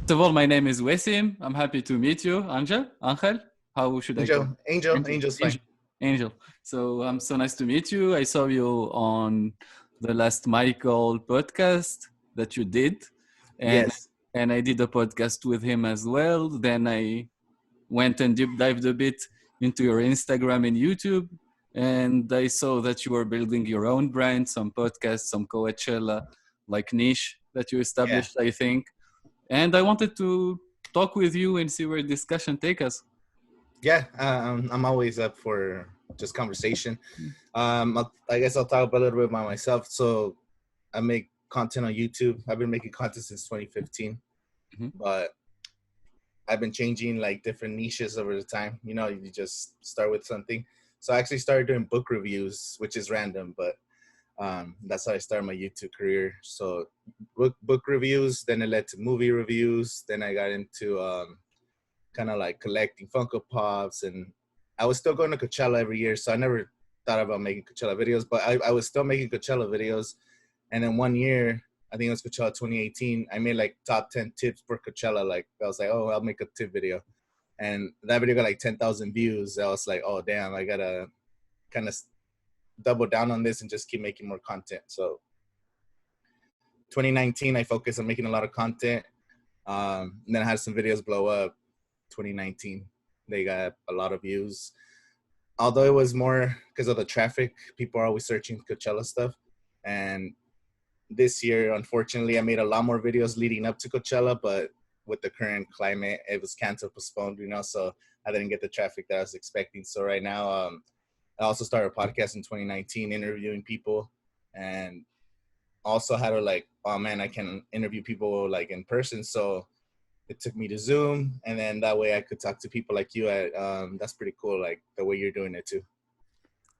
First of all, my name is Wessim. I'm happy to meet you, Angel. How should I call? Angel's fine. Angel. So so nice to meet you. I saw you on the last Michael podcast that you did, and Yes. and I did a podcast with him as well. Then I went and deep dived a bit into your Instagram and YouTube, and I saw that you were building your own brand, some podcasts, some Coachella like niche that you Yeah. established, I think. And I wanted to talk with you and see where discussion take us. Yeah. I'm always up for just conversation. I guess I'll talk a little bit about myself. So I make content on YouTube. I've been making content since 2015, but I've been changing like different niches over the time. You just start with something. So I actually started doing book reviews, which is random, but that's how I started my YouTube career. So book reviews, then it led to movie reviews. Then I got into kind of like collecting Funko Pops, and I was still going to Coachella every year. So I never thought about making Coachella videos, but I was still making Coachella videos. And then one year, I think it was Coachella 2018, I made like top 10 tips for Coachella. Like I was like, oh, I'll make a tip video. And that video got like 10,000 views. I was like, oh, damn, I got to kind of double down on this and just keep making more content. So 2019, I focused on making a lot of content. And then I had some videos blow up. 2019, they got a lot of views. Although it was more because of the traffic, people are always searching Coachella stuff. And this year, unfortunately, I made a lot more videos leading up to Coachella, but with the current climate, it was canceled, postponed, so I didn't get the traffic that I was expecting. So right now, I also started a podcast in 2019, interviewing people, and also had to like, oh man, I can interview people like in person. So it took me to Zoom, and then that way I could talk to people like you. That's pretty cool, like the way you're doing it too.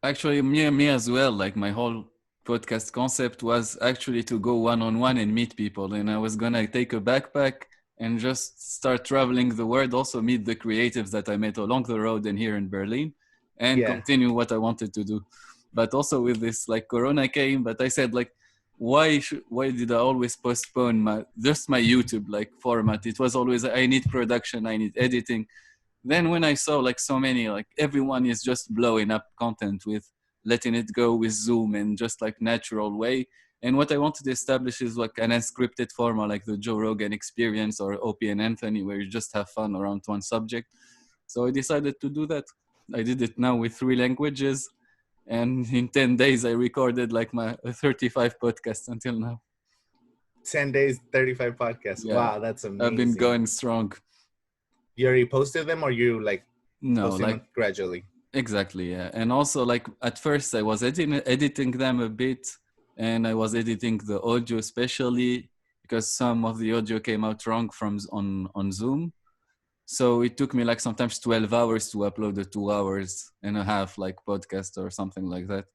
Actually, me as well. Like my whole podcast concept was actually to go one-on-one and meet people. And I was gonna take a backpack and just start traveling the world, also meet the creatives that I met along the road and here in Berlin, and continue what I wanted to do. But also with this, like Corona came, but I said like, why did I always postpone my YouTube like format? It was always, I need production, I need editing. Then when I saw like so many, like everyone is just blowing up content with letting it go with Zoom and just like natural way. And what I wanted to establish is like an unscripted format, like the Joe Rogan Experience or Opie and Anthony, where you just have fun around one subject. So I decided to do that. I did it now with 3 languages. And in 10 days, I recorded like my 35 podcasts until now. 10 days, 35 podcasts. Yeah. Wow, that's amazing. I've been going strong. You already posted them, or you like posting them gradually? Exactly, yeah. And also like at first I was editing them a bit, and I was editing the audio especially because some of the audio came out wrong on Zoom. So it took me like sometimes 12 hours to upload a 2 hours and a half like podcast or something like that.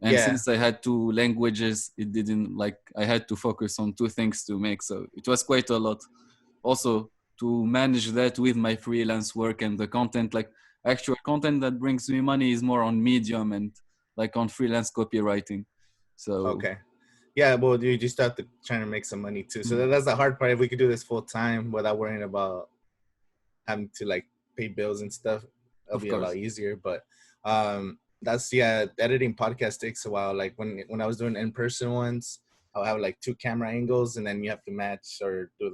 And since I had 2 languages, it didn't like, I had to focus on 2 things to make. So it was quite a lot. Also to manage that with my freelance work and the content, like actual content that brings me money is more on Medium and like on freelance copywriting. So okay. Yeah, well, you just start trying to make some money too. So that's the hard part. If we could do this full time without worrying about having to like pay bills and stuff, it'll be a lot easier. But that's editing podcast takes a while. Like when I was doing in-person ones, I'll have like 2 camera angles, and then you have to match or do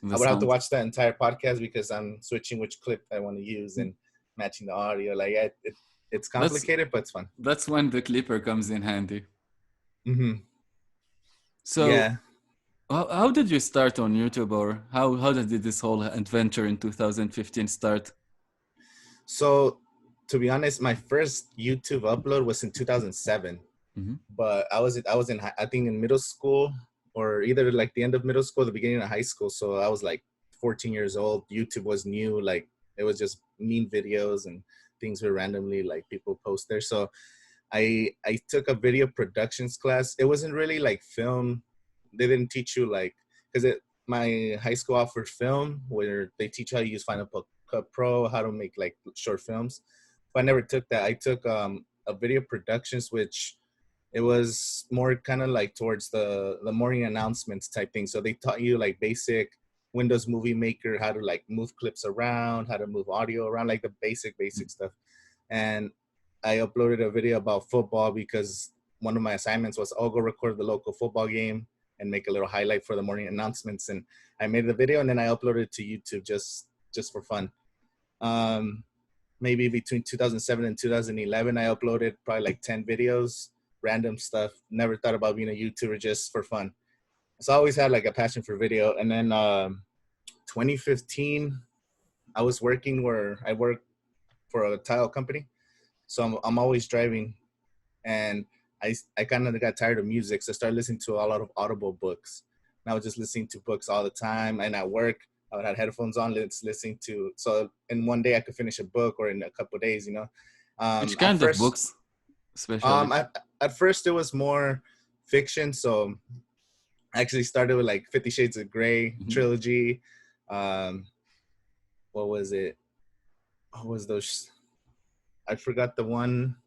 I would have to watch the entire podcast because I'm switching which clip I want to use and matching the audio. Like it's complicated, but it's fun. That's when the clipper comes in handy. So how did you start on YouTube, or how did this whole adventure in 2015 start? So to be honest, my first YouTube upload was in 2007, but I was in I think in middle school, or either like the end of middle school, the beginning of high school. So I was like 14 years old. YouTube was new. Like it was just meme videos and things were randomly like people post there. So I took a video productions class. It wasn't really like film. They didn't teach you like, because my high school offered film where they teach how to use Final Cut Pro, how to make like short films. But I never took that. I took a video productions, which it was more kind of like towards the morning announcements type thing. So they taught you like basic Windows Movie Maker, how to like move clips around, how to move audio around, like the basic stuff. And I uploaded a video about football because one of my assignments was, I'll go record the local football game and make a little highlight for the morning announcements. And I made the video and then I uploaded it to YouTube just for fun. Maybe between 2007 and 2011, I uploaded probably like 10 videos, random stuff. Never thought about being a YouTuber, just for fun. So I always had like a passion for video. And then 2015, I was working where I work for a tile company. So I'm always driving, and I kind of got tired of music. So I started listening to a lot of Audible books. And I was just listening to books all the time. And at work, I would have headphones on, listening to, so in one day I could finish a book, or in a couple of days, you know. Which At kind of first, books, especially? at first it was more fiction. So I actually started with like 50 Shades of Grey trilogy. What was it? What was those? I forgot the one.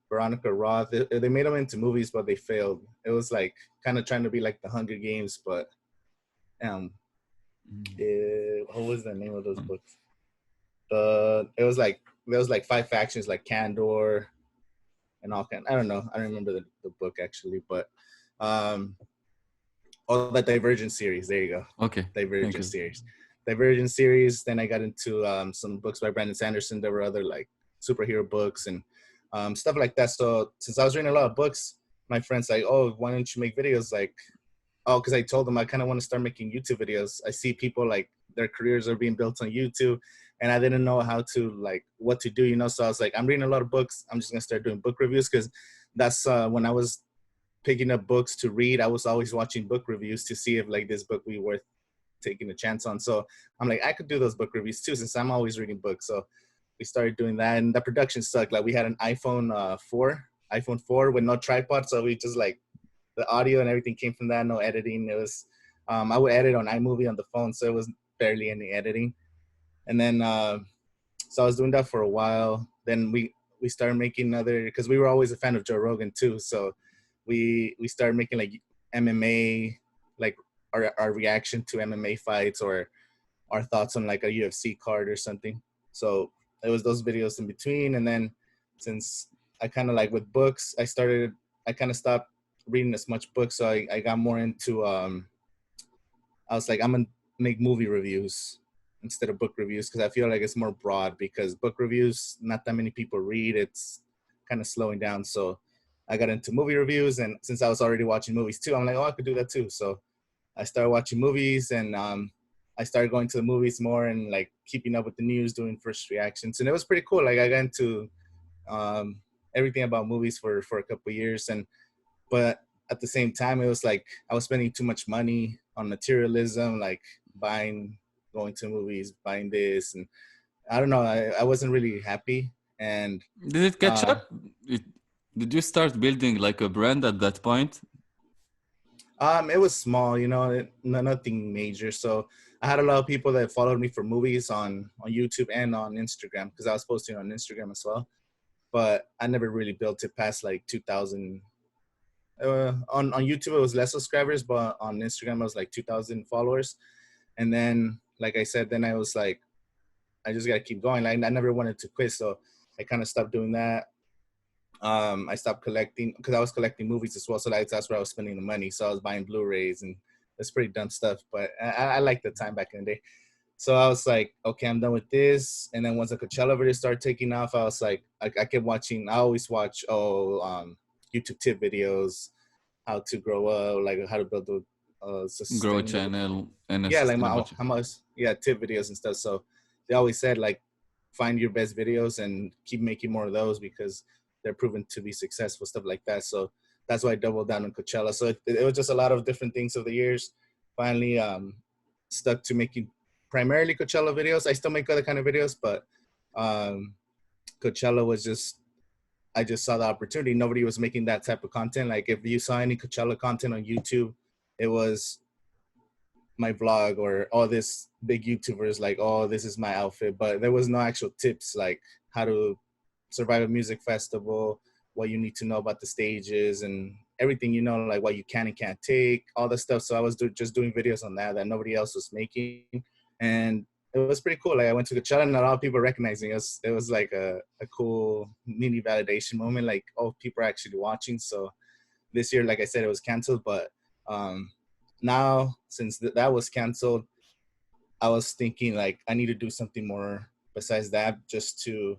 Veronica Roth. They made them into movies, but they failed. It was like kind of trying to be like the Hunger Games, but what was the name of those books? It was like there was like 5 factions, like Candor and all kind. I don't know. I don't remember the book actually, but the Divergent series. There you go. Okay. Divergent series. Divergent series. Then I got into some books by Brandon Sanderson. There were other like superhero books and stuff like that. So since I was reading a lot of books, my friends like, oh, why don't you make videos? Like, oh, because I told them I kind of want to start making YouTube videos. I see people like their careers are being built on YouTube, and I didn't know how to like what to do, you know. So I was like, I'm reading a lot of books. I'm just gonna start doing book reviews, because that's when I was picking up books to read. I was always watching book reviews to see if like this book would be worth taking a chance on. So I'm like, I could do those book reviews too, since I'm always reading books. So we started doing that, and the production sucked. Like we had an iPhone 4 with no tripod, so we just like the audio and everything came from that. No editing. It was I would edit on iMovie on the phone, so it was barely any editing. And then so I was doing that for a while. Then we started making other, because we were always a fan of Joe Rogan too. So we started making like MMA, like our reaction to MMA fights, or our thoughts on like a UFC card or something. So it was those videos in between. And then since I kind of like with books, I kind of stopped reading as much books. So I got more into, I was like, I'm going to make movie reviews instead of book reviews, because I feel like it's more broad, because book reviews, not that many people read. It's kind of slowing down. So I got into movie reviews, and since I was already watching movies too, I'm like, oh, I could do that too. So I started watching movies, and I started going to the movies more and like keeping up with the news, doing first reactions. And it was pretty cool. Like I got into everything about movies for a couple of years. But at the same time, it was like I was spending too much money on materialism, like going to movies, buying this. And I don't know, I wasn't really happy. And did it catch up? Did you start building like a brand at that point? It was small, you know, nothing major. So I had a lot of people that followed me for movies on YouTube and on Instagram, because I was posting on Instagram as well. But I never really built it past like 2,000. On YouTube, it was less subscribers, but on Instagram, it was like 2,000 followers. And then, like I said, then I was like, I just got to keep going. Like I never wanted to quit. So I kind of stopped doing that. I stopped collecting, because I was collecting movies as well. So that's where I was spending the money. So I was buying Blu-rays, and it's pretty dumb stuff. But I liked the time back in the day. So I was like, okay, I'm done with this. And then once the Coachella video started taking off, I was like, I kept watching. I always watch YouTube tip videos, how to grow up, like how to build a Grow a sustainable channel and a yeah, like sustainable how much tip videos and stuff. So they always said like find your best videos and keep making more of those, because they're proven to be successful, stuff like that. So that's why I doubled down on Coachella. So it was just a lot of different things over the years. Finally stuck to making primarily Coachella videos. I still make other kind of videos, but Coachella was just, I just saw the opportunity. Nobody was making that type of content. Like if you saw any Coachella content on YouTube, it was my vlog, or all this big YouTubers like, oh, this is my outfit. But there was no actual tips, like how to survive a music festival, what you need to know about the stages, and everything, you know, like what you can and can't take, all the stuff. So I was just doing videos on that nobody else was making, and it was pretty cool. Like I went to Coachella and a lot of people recognizing us. It was like a cool mini validation moment. Like, oh, people are actually watching. So this year, like I said, it was canceled, but now since that was canceled, I was thinking like I need to do something more besides that, just to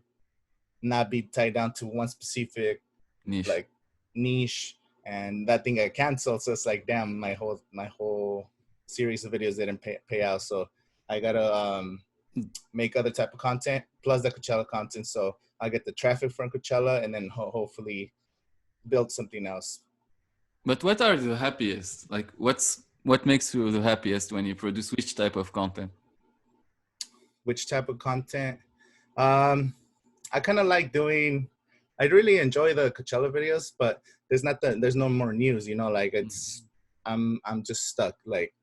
not be tied down to one specific Niche. like niche. And that thing got canceled, so it's like, damn, my whole series of videos didn't pay out. So I gotta make other type of content plus the Coachella content, so I get the traffic from Coachella, and then hopefully build something else. But what are the happiest? Like, what makes you the happiest when you produce which type of content? Which type of content? I kind of like doing. I really enjoy the Coachella videos, but there's no more news. You know, like it's I'm just stuck. Like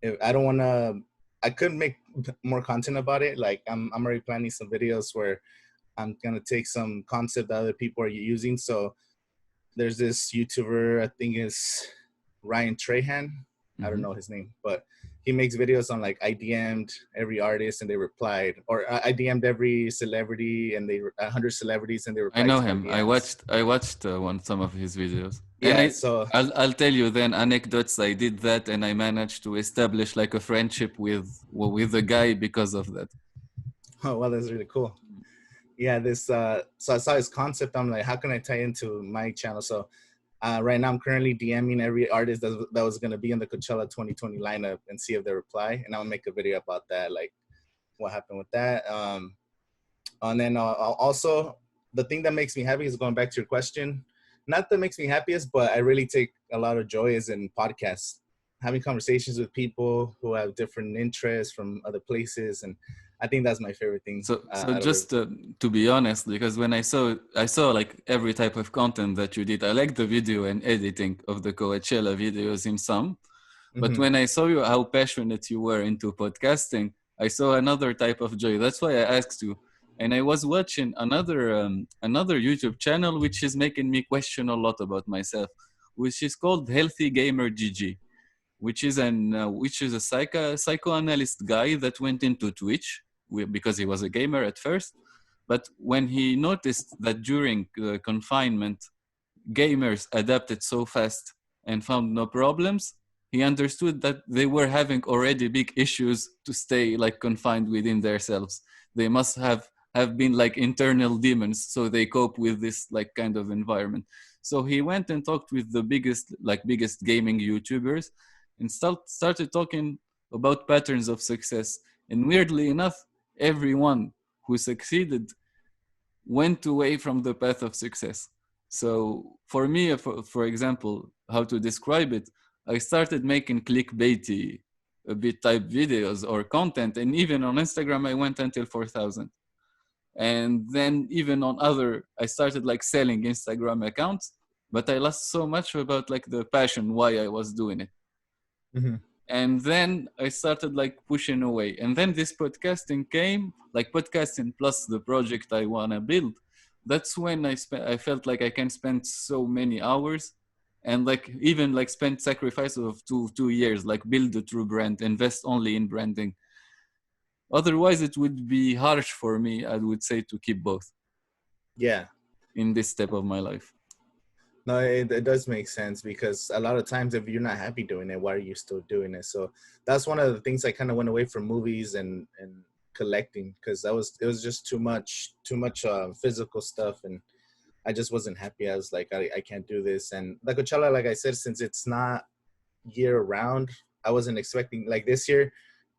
if I don't want to, I could make more content about it. Like I'm already planning some videos where I'm gonna take some concept that other people are using. So there's this YouTuber, I think is Ryan Trahan. I don't know his name, but he makes videos on like I DM'd every artist and they replied, or I DM'd every celebrity and they 100 celebrities and they I replied know to my him. DMs. I watched some of his videos, and Yeah, so I'll tell you then anecdotes. I did that, and I managed to establish like a friendship with the guy because of that. oh well, that's really cool. Yeah, this so I saw his concept. I'm like, how can I tie into my channel? So right now I'm currently DMing every artist that was gonna be in the Coachella 2020 lineup and see if they reply, and I'll make a video about that, like what happened with that. And then also the thing that makes me happy is going back to your question. Not that makes me happiest, but I really take a lot of joy is in podcasts, having conversations with people who have different interests from other places, and I think that's my favorite thing So out of just to be honest, because when I saw like every type of content that you did, I like the video and editing of the Coachella videos in some. But mm-hmm. when I saw you how passionate you were into podcasting, I saw another type of joy. That's why I asked you. And I was watching another YouTube channel which is making me question a lot about myself, which is called Healthy Gamer GG, which is a psychoanalyst guy that went into Twitch because he was a gamer at first. But when he noticed that during confinement, gamers adapted so fast and found no problems, he understood that they were having already big issues to stay like confined within themselves. They must have been like internal demons, so they cope with this like kind of environment. So he went and talked with the biggest gaming YouTubers and started talking about patterns of success. And weirdly enough, everyone who succeeded went away from the path of success. So for me, for example, how to describe it, I started making clickbaity a bit type videos or content, and even on Instagram I went until 4,000. And then even on other, I started like selling Instagram accounts, but I lost so much about like the passion why I was doing it. Mm-hmm. And then I started like pushing away, and then this podcasting came, like podcasting plus the project I want to build. That's when I felt like I can spend so many hours, and like even like spend sacrifice of 2 years, like build a true brand, invest only in branding. Otherwise it would be harsh for me, I would say, to keep both Yeah. in this step of my life. No, it does make sense, because a lot of times if you're not happy doing it, why are you still doing it? So that's one of the things I kind of went away from movies and collecting, because it was just too much physical stuff, and I just wasn't happy. I was like, I can't do this. And the Coachella, like I said, since it's not year round, I wasn't expecting like this year,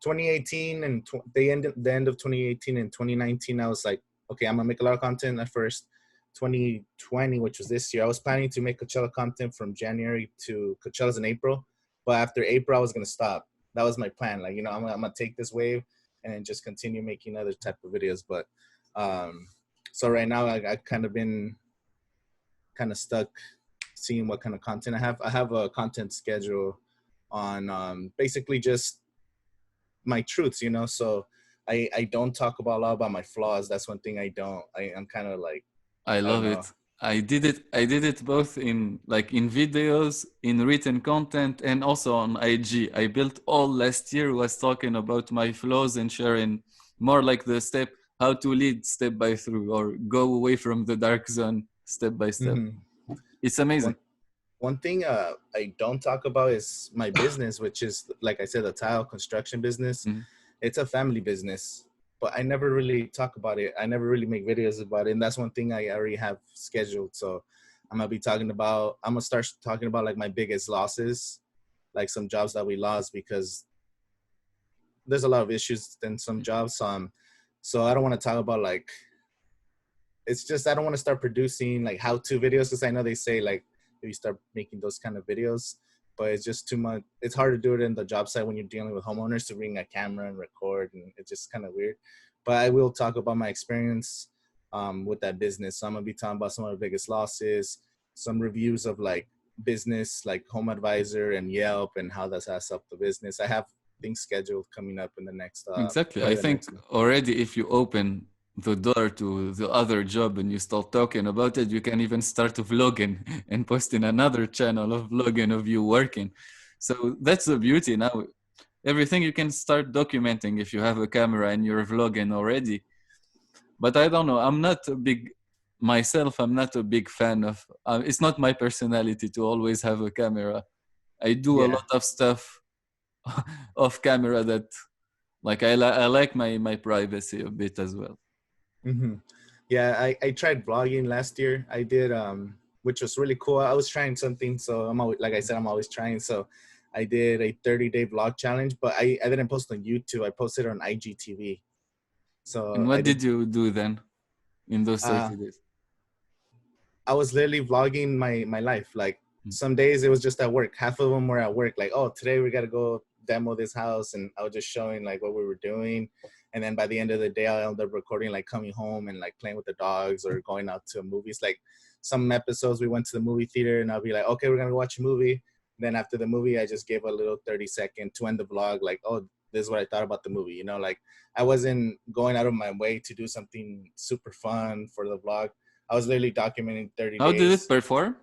2018 and the end of 2018 and 2019. I was like, okay, I'm gonna make a lot of content at first. 2020, which was this year, I was planning to make Coachella content from January to Coachella's in April, but after April, I was gonna stop. That was my plan. Like, you know, I'm gonna take this wave and then just continue making other type of videos. But so right now, I kind of been kind of stuck seeing what kind of content I have. I have a content schedule on basically just my truths, you know. So I don't talk about a lot about my flaws. That's one thing I don't. I'm kind of like, I I don't love know. it. I did it both in like in videos, in written content, and also on IG. I built all last year was talking about my flows and sharing more like the step how to lead step by through or go away from the dark zone step by step. Mm-hmm. It's amazing. One thing I don't talk about is my business, which is, like I said, a tile construction business. Mhm. It's a family business, but I never really talk about it. I never really make videos about it. And that's one thing I already have scheduled. So I'm going to start talking about like my biggest losses, like some jobs that we lost because there's a lot of issues in some jobs. So I don't want to talk about like, it's just, I don't want to start producing like how-to videos because I know they say like, if you start making those kind of videos, but it's just too much. It's hard to do it in the job site when you're dealing with homeowners to bring a camera and record, and it's just kind of weird. But I will talk about my experience with that business. So I'm gonna be talking about some of the biggest losses, some reviews of like business, like Home Advisor and Yelp, and how that's helped the business. I have things scheduled coming up in the next, Exactly. I probably the think next month. already if you open the door to the other job and you start talking about it, you can even start vlogging and posting another channel of vlogging of you working. So that's the beauty now. Everything you can start documenting if you have a camera and you're vlogging already. But I don't know. I'm not a big myself. I'm not a big fan of. It's not my personality to always have a camera. I do a Yeah. lot of stuff off camera that like I like my privacy a bit as well. Mm-hmm. Yeah, I tried vlogging last year. I did, which was really cool. I was trying something, so I'm always, like I said, I'm always trying. So I did a 30-day vlog challenge, but I didn't post on YouTube. I posted on IGTV. And So I what did. did you do then in those Uh, 30 days? I was literally vlogging my life. Like some days it was just at work. Half of them were at work. Like, oh, today we got to go demo this house, and I was just showing like what we were doing. And then by the end of the day, I'll end up recording like coming home and like playing with the dogs or going out to movies. Like some episodes we went to the movie theater, and I'll be like, okay, we're gonna go watch a movie. Then after the movie, I just gave a little 30-second to end the vlog. Like, oh, this is what I thought about the movie. You know, like I wasn't going out of my way to do something super fun for the vlog. I was literally documenting 30 How did it days. perform?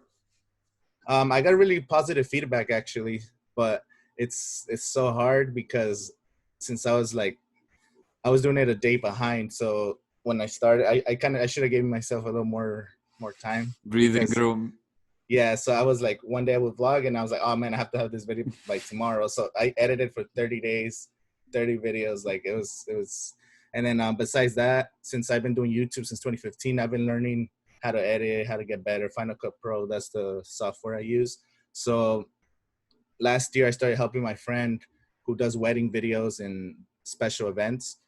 I got really positive feedback actually, but it's so hard because since I was doing it a day behind. So when I started, I should have given myself a little more time Breathing because room. yeah. So I was like one day I would vlog and I was like, oh man, I have to have this video by tomorrow. So I edited for 30 days, 30 videos. Like it was, and then besides that, since I've been doing YouTube since 2015, I've been learning how to edit, how to get better. Final Cut Pro, that's the software I use. So last year I started helping my friend who does wedding videos and special events.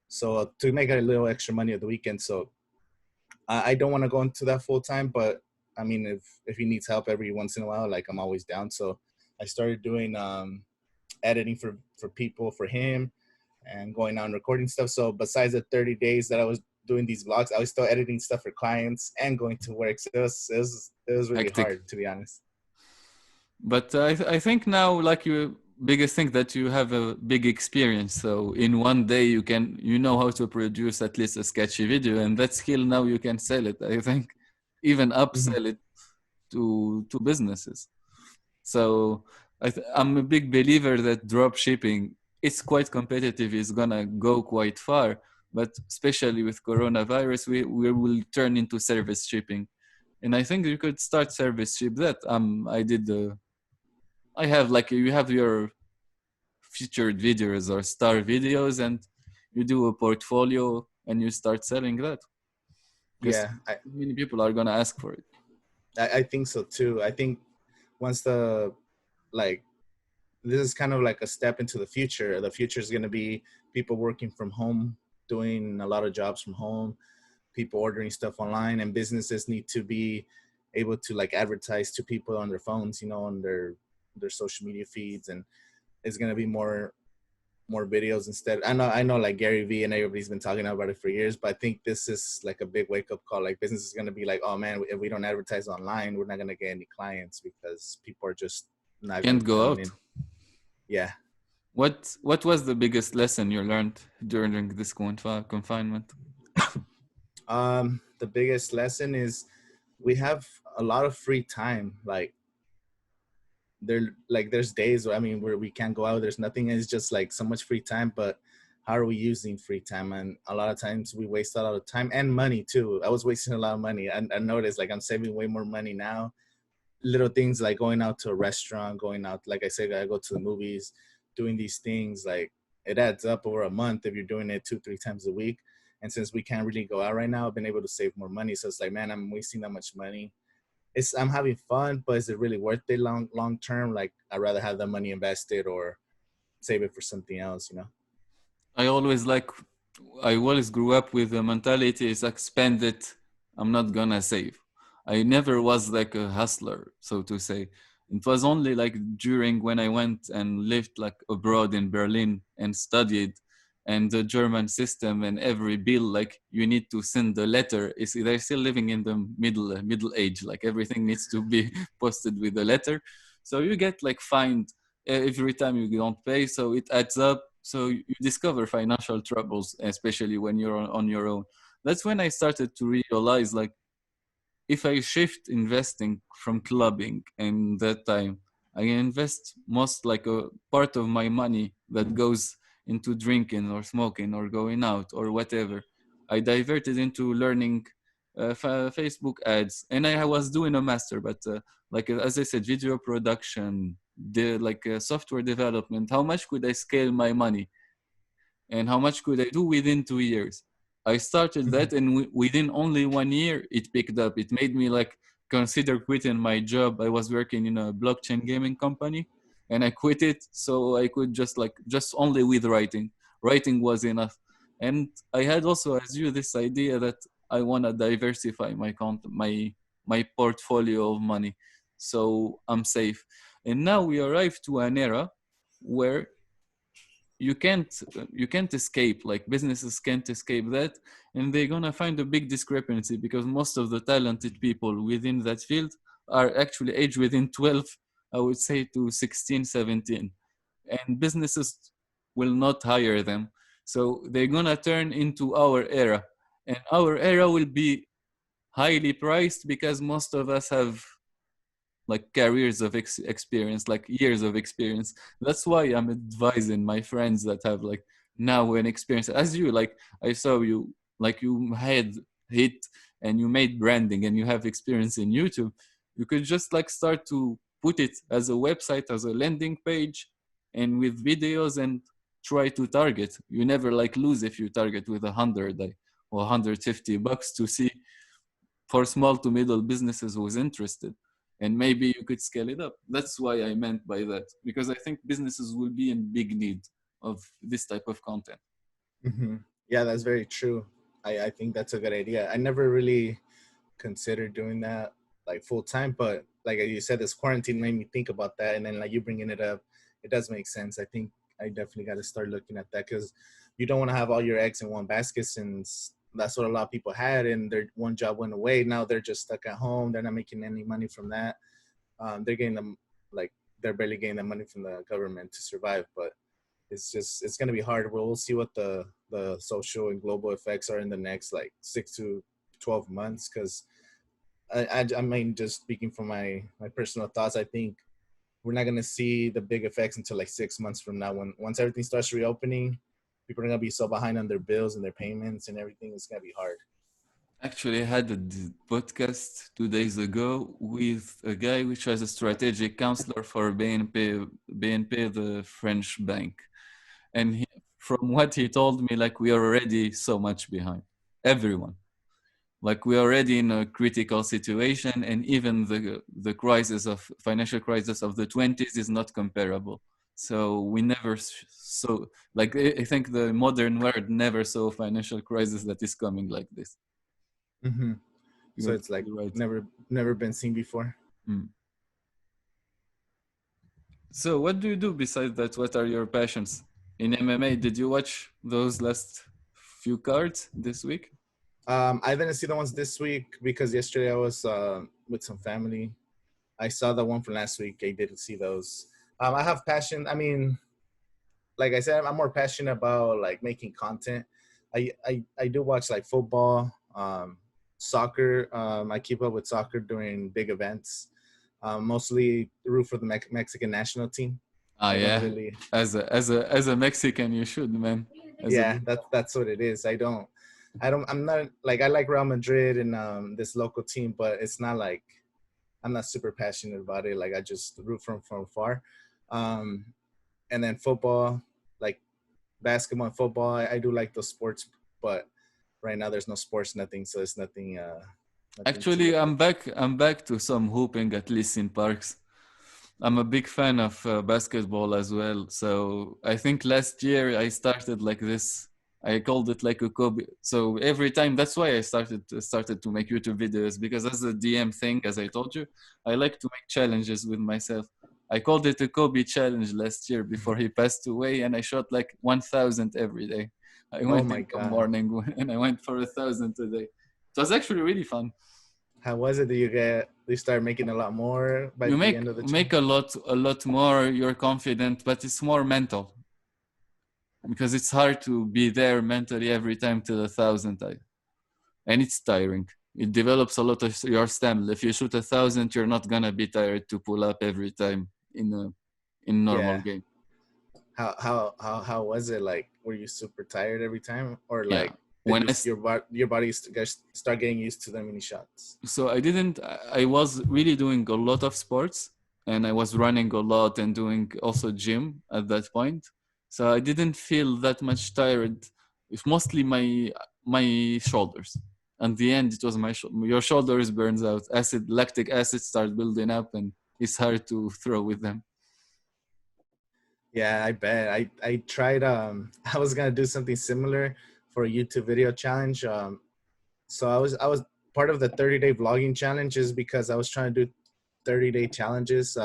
So to make a little extra money at the weekend. So I don't want to go into that full time, but I mean, if he needs help every once in a while, like I'm always down. So I started doing editing for people for him and going out and recording stuff. So besides the 30 days that I was doing these vlogs, I was still editing stuff for clients and going to work. So it was really Hectic. hard, to be honest. But I think now, like you, biggest thing that you have a big experience. So in one day you know how to produce at least a sketchy video, and that skill now you can sell it. I think even Mm-hmm. upsell it to businesses. So I'm a big believer that drop shipping it's quite competitive. It's gonna go quite far, but especially with coronavirus, we will turn into service shipping, and I think you could start service ship that. I did the I have like you have your featured videos or star videos, and you do a portfolio and you start selling that because Yeah, many people are gonna ask for it. I think so too. I think once like this is kind of like a step into the future. The future is going to be people working from home, doing a lot of jobs from home, people ordering stuff online, and businesses need to be able to like advertise to people on their phones, on their social media feeds, and it's going to be more videos instead. I know like Gary Vee and everybody's been talking about it for years, but I think this is like a big wake up call. Like business is going to be like, oh man, if we don't advertise online, we're not going to get any clients because people are just not going to Can't be go coming out. in. Yeah. What was the biggest lesson you learned during this confinement? The biggest lesson is we have a lot of free time. Like there's days where, I mean, where we can't go out. There's nothing. It's just like so much free time. But how are we using free time? And a lot of times we waste a lot of time and money too. I was wasting a lot of money. I noticed like I'm saving way more money now. Little things like going out to a restaurant, going out, like I said, I go to the movies, doing these things. Like it adds up over a month if you're doing it 2-3 times a week. And since we can't really go out right now, I've been able to save more money. So it's like, man, I'm wasting that much money. I'm having fun, but is it really worth it long term? Like I'd rather have that money invested or save it for something else, you know? I always like, I always grew up with the mentality is like spend it, I'm not gonna save. I never was like a hustler, so to say. It was only like during when I went and lived like abroad in Berlin and studied, and the German system and every bill like you need to send a letter. Is they're still living in the middle age, like everything needs to be posted with a letter. So you get like fined every time you don't pay, so it adds up. So you discover financial troubles, especially when you're on your own. That's when I started to realize like if I shift investing from clubbing and that time, I invest most like a part of my money that goes into drinking or smoking or going out or whatever. I diverted into learning Facebook ads, and I was doing a master, but like as I said, video production, the like software development. How much could I scale my money? And how much could I do within 2 years? I started Mm-hmm. that, and within only 1 year, it picked up. It made me like consider quitting my job. I was working in a blockchain gaming company, and I quit it so I could just only with writing. Writing was enough, and I had also, as you, this idea that I want to diversify my portfolio of money, so I'm safe. And now we arrive to an era where you can't escape, like businesses can't escape that, and they're gonna find a big discrepancy because most of the talented people within that field are actually aged within 12, I would say, to 16, 17, and businesses will not hire them. So they're gonna turn into our era, and our era will be highly priced because most of us have like careers of experience, like years of experience. That's why I'm advising my friends that have like now an experience as you. Like I saw you, like you had hit and you made branding and you have experience in YouTube. You could just like start to put it as a website, as a landing page, and with videos, and try to target. You never like lose if you target with 100 like, or $150 to see for small to middle businesses who's interested, and maybe you could scale it up. That's why I meant by that, because I think businesses will be in big need of this type of content. Mm-hmm. Yeah, that's very true. I think that's a good idea. I never really considered doing that like full time, but like you said, this quarantine made me think about that. And then like you bringing it up, it does make sense. I think I definitely got to start looking at that because you don't want to have all your eggs in one basket, since that's what a lot of people had, and their one job went away. Now they're just stuck at home. They're not making any money from that. They're getting them like they're barely getting the money from the government to survive, but it's going to be hard. We'll see what the social and global effects are in the next like 6 to 12 months. Because I mean, just speaking from my personal thoughts, I think we're not going to see the big effects until like 6 months from now. When once everything starts reopening, people are going to be so behind on their bills and their payments and everything. It's going to be hard. Actually, I had a podcast 2 days ago with a guy which was a strategic counselor for BNP, the French bank. And from what he told me, like we are already so much behind everyone. Like we're already in a critical situation, and even the crisis of financial crisis of the 20s is not comparable. So we never so like I think the modern world never saw a financial crisis that is coming like this. Mm-hmm. So You're it's like totally right. never been seen before. Mm. So what do you do besides that? What are your passions in MMA? Did you watch those last few cards this week? I didn't see the ones this week because yesterday I was with some family. I saw the one from last week. I didn't see those. I have passion. I mean, like I said, I'm more passionate about like making content. I do watch like football. Soccer. I keep up with soccer during big events. Mostly root for the Mexican national team. Ah, I don't yeah. really. As a Mexican, you should, man. Yeah, that's what it is. I'm not like, I like Real Madrid and this local team, but it's not like I'm not super passionate about it. Like I just root from afar. Um, and then football, like basketball and football, I do like those sports, but right now there's no sports, nothing, so it's nothing. Nothing to Actually, look at. I'm back to some hooping, at least in parks. I'm a big fan of basketball as well. So I think last year I started like this. I called it like a Kobe. So every time, that's why I started to make YouTube videos, because as a DM thing, as I told you, I like to make challenges with myself. I called it a Kobe challenge last year before he passed away, and I shot like 1,000 every day. I Oh went my in the god, morning and I went for 1,000 a day. It was actually really fun. how was it? Do you start making a lot more by You the make end of the make challenge? a lot more. You're confident, but it's more mental, because it's hard to be there mentally every time to the 1,000, and it's tiring. It develops a lot of your stamina. If you shoot 1,000, you're not gonna be tired to pull up every time in normal Yeah. game. How was it? Like, were you super tired every time, or Yeah. like did When you I your body start getting used to the mini shots? So I didn't. I was really doing a lot of sports, and I was running a lot and doing also gym at that point. So I didn't feel that much tired. It's mostly my shoulders. And the end, it was your shoulders burns out. Lactic acid start building up, and it's hard to throw with them. Yeah, I bet. I tried. I was gonna do something similar for a YouTube video challenge. So I was part of the 30-day vlogging challenges because I was trying to do 30-day challenges.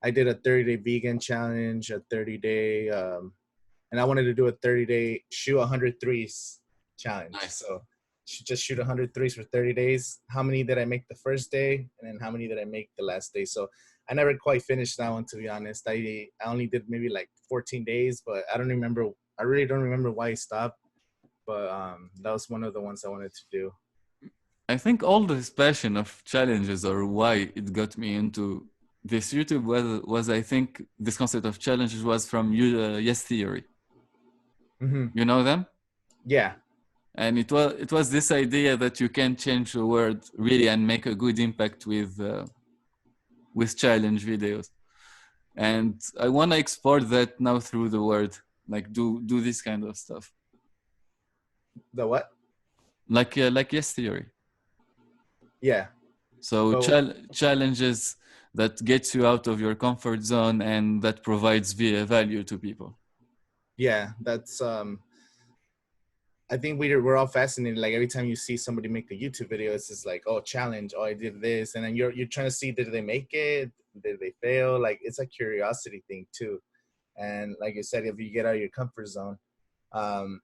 I did a 30-day vegan challenge, a 30-day, and I wanted to do a 30-day shoot 100 threes challenge. Nice. So just shoot 100 threes for 30 days. How many did I make the first day, and then how many did I make the last day? So I never quite finished that one, to be honest. I only did maybe like 14 days, but I don't remember. I really don't remember why I stopped. But that was one of the ones I wanted to do. I think all this passion of challenges, or why it got me into this YouTube, was I think this concept of challenges was from Yes Theory. Mm-hmm. You know them? Yeah. And it was this idea that you can change the world really and make a good impact with challenge videos. And I want to export that now through the world, like do this kind of stuff, The what? like Yes Theory. Yeah. So But challenges that gets you out of your comfort zone and that provides value to people. yeah, that's I think we're all fascinated. Like every time you see somebody make a YouTube video, it's just like, oh, challenge, oh, I did this, and then you're trying to see, did they make it? Did they fail? Like it's a curiosity thing too. And like you said, if you get out of your comfort zone,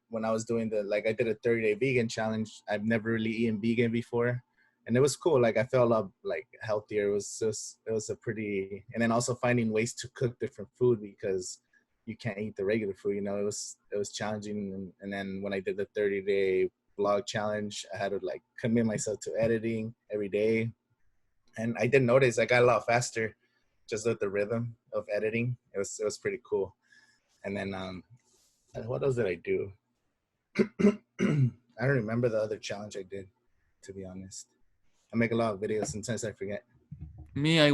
when I was doing I did a 30-day vegan challenge. I've never really eaten vegan before, and it was cool. Like I felt a lot like healthier. It was a pretty, and then also finding ways to cook different food because you can't eat the regular food. You know, it was challenging. And then when I did the 30-day vlog challenge, I had to like commit myself to editing every day, and I did notice I got a lot faster just with the rhythm of editing. It was pretty cool. And then what else did I do? I don't remember the other challenge I did, to be honest. I make a lot of videos. Sometimes I forget. Me, I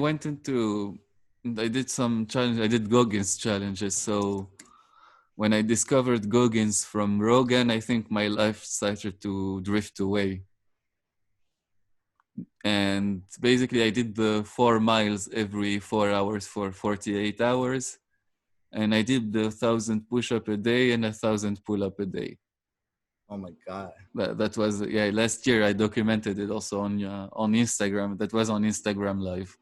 did some challenge. I did Goggins challenges. So when I discovered Goggins from Rogan, I think my life started to drift away. And basically, I did the 4 miles every 4 hours for 48 hours. And I did the 1,000 push-up a day and 1,000 pull-up a day. Oh my god! That was, yeah, last year I documented it also on Instagram. That was on Instagram Live.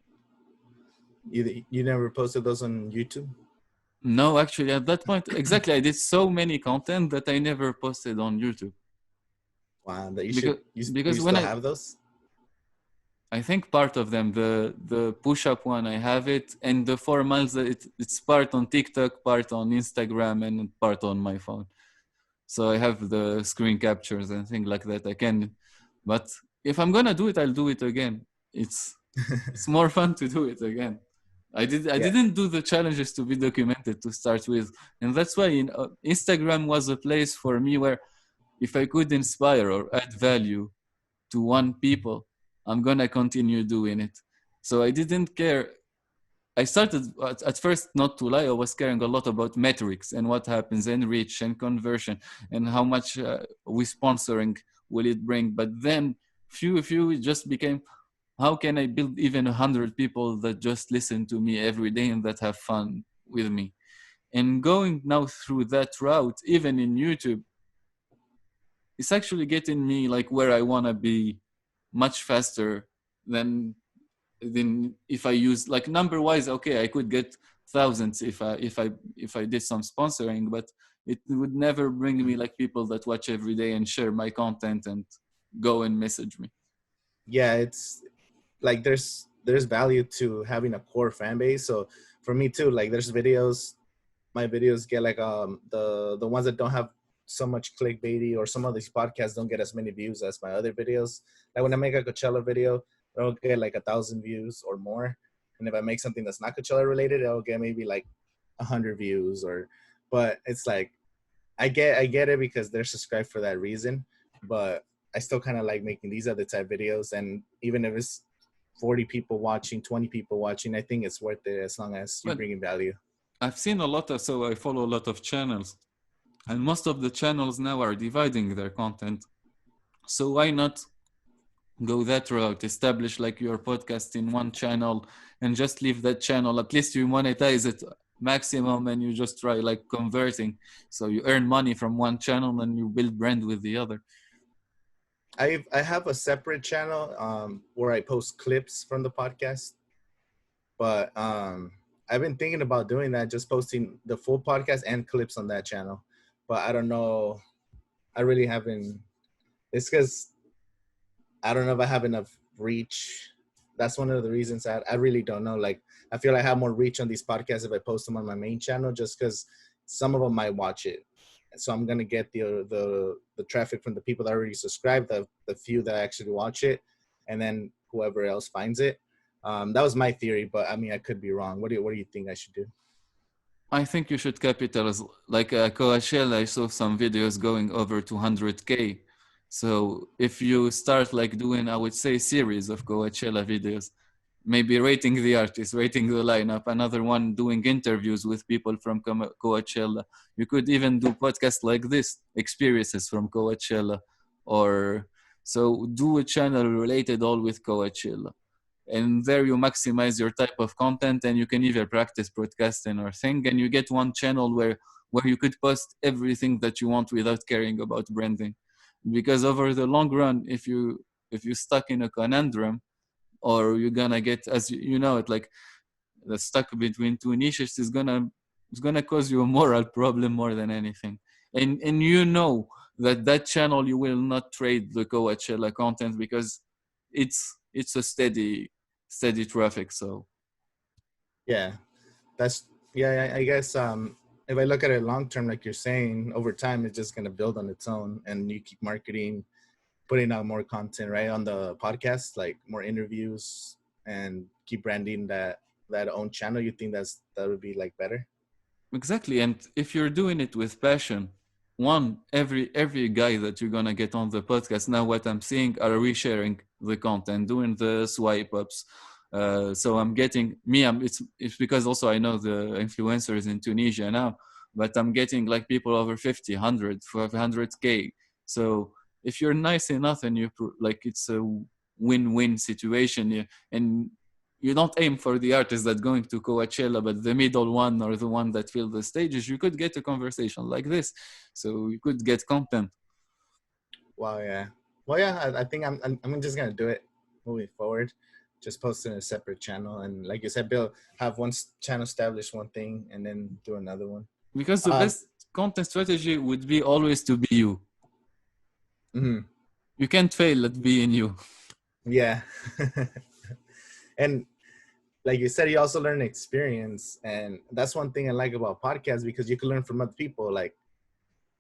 You never posted those on YouTube? No, actually, at that point, exactly, I did so many content that I never posted on YouTube. Wow, that you should. Because Do you because when still have those? I think part of them, the push-up one, I have it, and the 4 miles, it's part on TikTok, part on Instagram, and part on my phone. So I have the screen captures and things like that. I can, but if I'm gonna do it, I'll do it again. It's more fun to do it again. I Yeah. didn't do the challenges to be documented to start with, and that's why Instagram was a place for me where if I could inspire or add value to one people, I'm gonna continue doing it. So I didn't care. I started at first, not to lie, I was caring a lot about metrics and what happens and reach and conversion and how much we sponsoring will it bring. But then few it just became, how can I build even 100 people that just listen to me every day and that have fun with me? And going now through that route, even in YouTube, it's actually getting me like where I want to be much faster than if I use like number wise. Okay, I could get thousands if I did some sponsoring, but it would never bring me like people that watch every day and share my content and go and message me. Yeah, it's like there's value to having a core fan base. So for me too, like there's videos, my videos get like the ones that don't have so much clickbaity, or some of these podcasts don't get as many views as my other videos. Like when I make a Coachella video, it'll get like 1,000 views or more. And if I make something that's not Coachella related, it'll get maybe like 100 views. Or but it's like I get it because they're subscribed for that reason. But I still kind of like making these other type videos, and even if it's 40 people watching, 20 people watching, I think it's worth it as long as you're But bringing value. I've seen a lot of, so I follow a lot of channels, and most of the channels now are dividing their content. So why not go that route? Establish like your podcast in one channel and just leave that channel. At least you monetize it maximum and you just try like converting. So you earn money from one channel and you build brand with the other. I have a separate channel where I post clips from the podcast, but I've been thinking about doing that, just posting the full podcast and clips on that channel. But I don't know. I really haven't. It's because I don't know if I have enough reach. That's one of the reasons I really don't know. Like I feel I have more reach on these podcasts if I post them on my main channel, just because some of them might watch it. So I'm gonna get the traffic from the people that already subscribed, the few that actually watch it, and then whoever else finds it. That was my theory, but I mean I could be wrong. What do you think I should do? I think you should capitalize. Like Coachella, I saw some videos going over 200K. So if you start like doing, I would say, series of Coachella videos, maybe rating the artist, rating the lineup, another one doing interviews with people from Coachella. You could even do podcasts like this, experiences from Coachella, or so do a channel related all with Coachella. And there you maximize your type of content, and you can either practice broadcasting or thing, and you get one channel where you could post everything that you want without caring about branding. Because over the long run, if you stuck in a conundrum, or you're gonna get, as you know it, like the stuck between two niches is gonna, it's gonna cause you a moral problem more than anything. And you know that that channel you will not trade the Coachella content because it's a steady traffic. So Yeah, that's yeah. I guess if I look at it long term, like you're saying, over time it's just gonna build on its own, and you keep marketing, putting out more content right on the podcast, like more interviews, and keep branding that own channel. You think that would be like better? exactly. And if you're doing it with passion, one, every guy that you're gonna get on the podcast now, what I'm seeing are resharing the content, doing the swipe ups. So I'm getting me. It's because also I know the influencers in Tunisia now, but I'm getting like people over 50, 100, 500K. So if you're nice enough and like it's a win-win situation, and you don't aim for the artist that's going to Coachella, but the middle one or the one that fills the stages, you could get a conversation like this. So you could get content. Wow, yeah. Well, yeah. I think I'm just gonna do it moving forward. Just post in a separate channel, and like you said, Bill, have one channel establish one thing, and then do another one. Because the Um. best content strategy would be always to be you. Mhm. You can't fail at being you. Yeah. And like you said, you also learn experience, and that's one thing I like about podcasts, because you can learn from other people. Like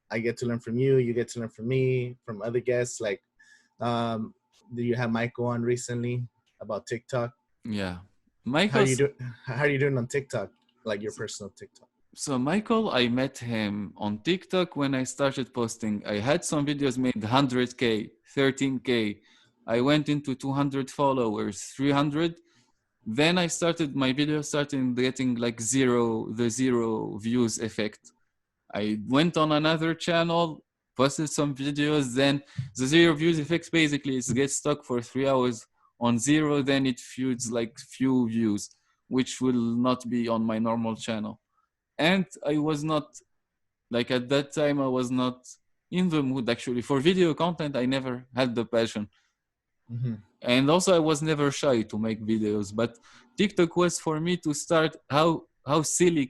I get to learn from you, you get to learn from me, from other guests. Like um Do you have Michael on recently about TikTok? Yeah. How do you Michael's do? How are you doing on TikTok? Like your personal TikTok? So Michael, I met him on TikTok when I started posting. I had some videos made 100K, 13K. I went into 200 followers, 300. Then I started my video started getting like the zero views effect. I went on another channel, posted some videos, then the zero views effect basically is gets stuck for 3 hours on zero, then it feuds like few views, which will not be on my normal channel. And I was not like at that time I was not in the mood actually for video content. I never had the passion, Mm-hmm. and also I was never shy to make videos, but TikTok was for me to start how silly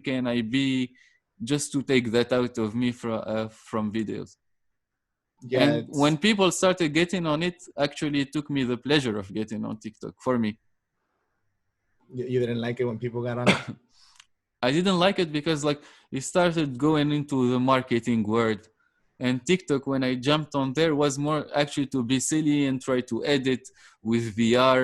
can I be just to take that out of me from videos. Yeah, And when people started getting on it, actually it took me the pleasure of getting on TikTok for me. you didn't like it when people got on it. I didn't like it because like it started going into the marketing world, and TikTok when I jumped on there was more actually to be silly and try to edit with VR,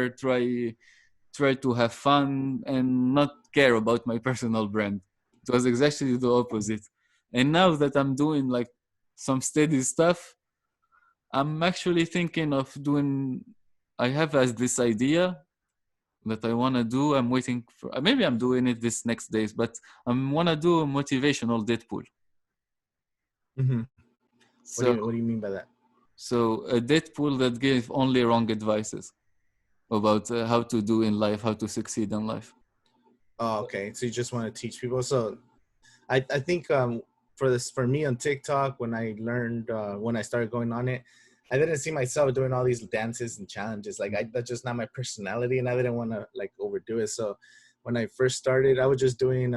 try to have fun and not care about my personal brand. It was exactly the opposite. And now that I'm doing like some steady stuff, I'm actually thinking of doing. I have as this idea that I want to do. I'm waiting for, maybe I'm doing it this next days, but I want to do a motivational Deadpool. Mm-hmm. So, What do you mean by that? so a Deadpool that gave only wrong advices about how to do in life, how to succeed in life. Oh, okay. So you just want to teach people. So I think for me on TikTok when I started going on it, I didn't see myself doing all these dances and challenges. Like that's just not my personality, and I didn't want to like overdo it. So when I first started, I was just doing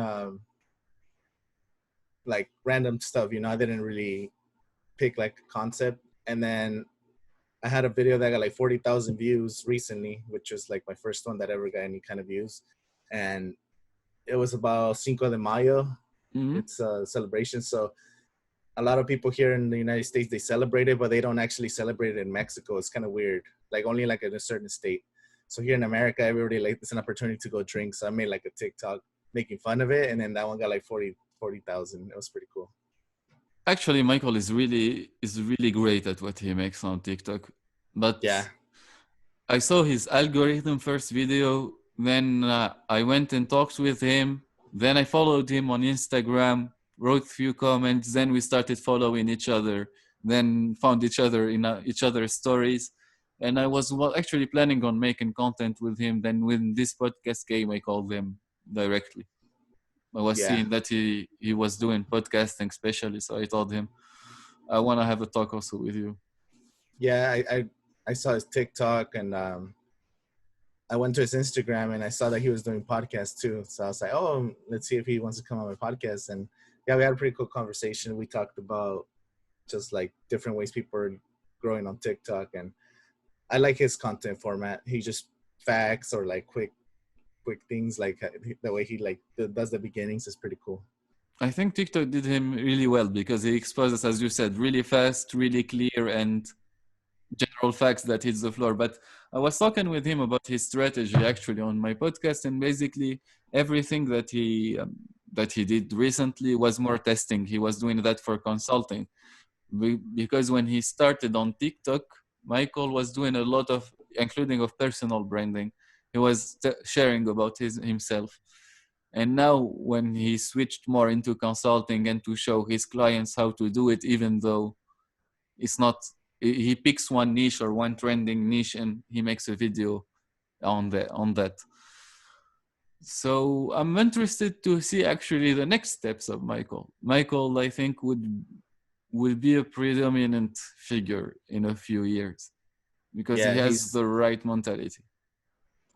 like random stuff. I didn't really pick like a concept. And then I had a video that got like 40,000 views recently, which was like my first one that ever got any kind of views. And it was about Cinco de Mayo. Mm-hmm. It's a celebration. So a lot of people here in the United States, they celebrate it, but they don't actually celebrate it in Mexico. It's kind of weird. Like only like in a certain state. So here in America, everybody like it's an opportunity to go drink. So I made like a TikTok making fun of it. And then that one got like 40,000. It was pretty cool. Actually, Michael is really great at what he makes on TikTok, but Yeah. I saw his algorithm first video. Then I went and talked with him. Then I followed him on Instagram, wrote a few comments. Then we started following each other. Then found each other in each other's stories. And I was actually planning on making content with him. Then when this podcast came, I called him directly. I was Yeah. seeing that he was doing podcasting specially, so I told him I want to have a talk also with you. Yeah. I saw his TikTok and I went to his Instagram and I saw that he was doing podcasts too. So I was like, oh, let's see if he wants to come on my podcast. And yeah, we had a pretty cool conversation. We talked about just like different ways people are growing on TikTok. And I like his content format. He just facts or like quick things, like the way he like does the beginnings is pretty cool. I think TikTok did him really well because he exposes, as you said, really fast, really clear, and general facts that hits the floor. But I was talking with him about his strategy actually on my podcast, and basically everything that he did recently was more testing. He was doing that for consulting because when he started on TikTok, Michael was doing a lot of, including of personal branding. He was sharing about himself. And now when he switched more into consulting and to show his clients how to do it, even though it's not, he picks one niche or one trending niche and he makes a video on that. So I'm interested to see actually the next steps of Michael. Michael, I think, will be a predominant figure in a few years because he Yeah, has the right mentality.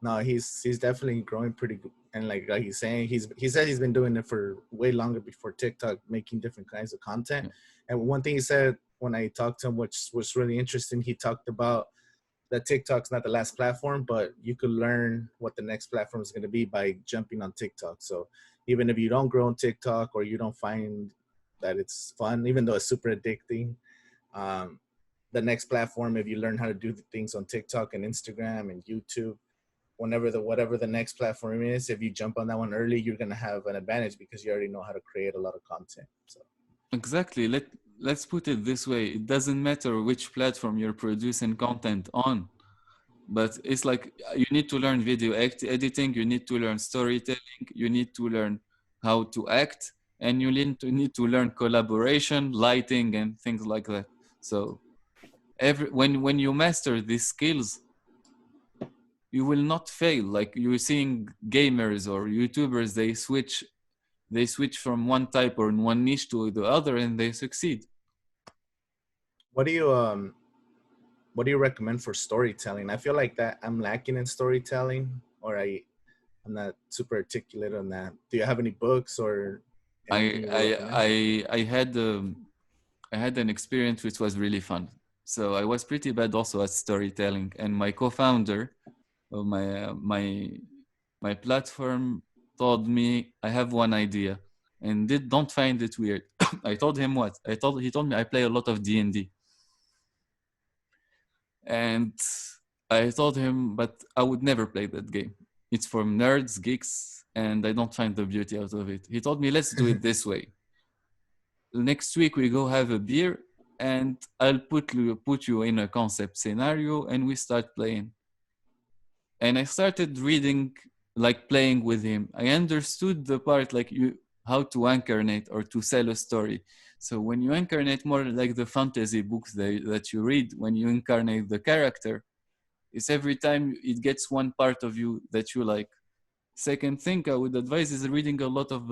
no, he's definitely growing pretty good. And like he's saying, he said he's been doing it for way longer before TikTok, making different kinds of content. Yeah. And one thing he said when I talked to him, which was really interesting, he talked about that TikTok's not the last platform, but you could learn what the next platform is going to be by jumping on TikTok. So even if you don't grow on TikTok or you don't find that it's fun, even though it's super addicting, um, the next platform, if you learn how to do the things on TikTok and Instagram and YouTube, whatever the next platform is, if you jump on that one early, you're gonna have an advantage because you already know how to create a lot of content. So Exactly. Let's put it this way. It doesn't matter which platform you're producing content on, but it's like you need to learn video editing, you need to learn storytelling, you need to learn how to act, and you need to learn collaboration, lighting, and things like that. So when you master these skills, you will not fail. Like you're seeing gamers or YouTubers, they switch from one type or one niche to the other, and they succeed. what do you recommend for storytelling? I feel like that I'm lacking in storytelling, or I'm not super articulate on that. Do you have any books or anything I you would I recommend? I had an experience which was really fun. So I was pretty bad also at storytelling, and my co-founder of my platform told me I have one idea, and don't find it weird. I told him what? He told me I play a lot of D&D, and I told him, but I would never play that game. It's for nerds, geeks, and I don't find the beauty out of it. He told me, let's do it this way. Next week we go have a beer, and I'll put you in a concept scenario, and we start playing. And I started reading, like playing with him. I understood the part like how to incarnate or to sell a story. So when you incarnate more like the fantasy books that you read, when you incarnate the character, it's every time it gets one part of you that you like. Second thing I would advise is reading a lot of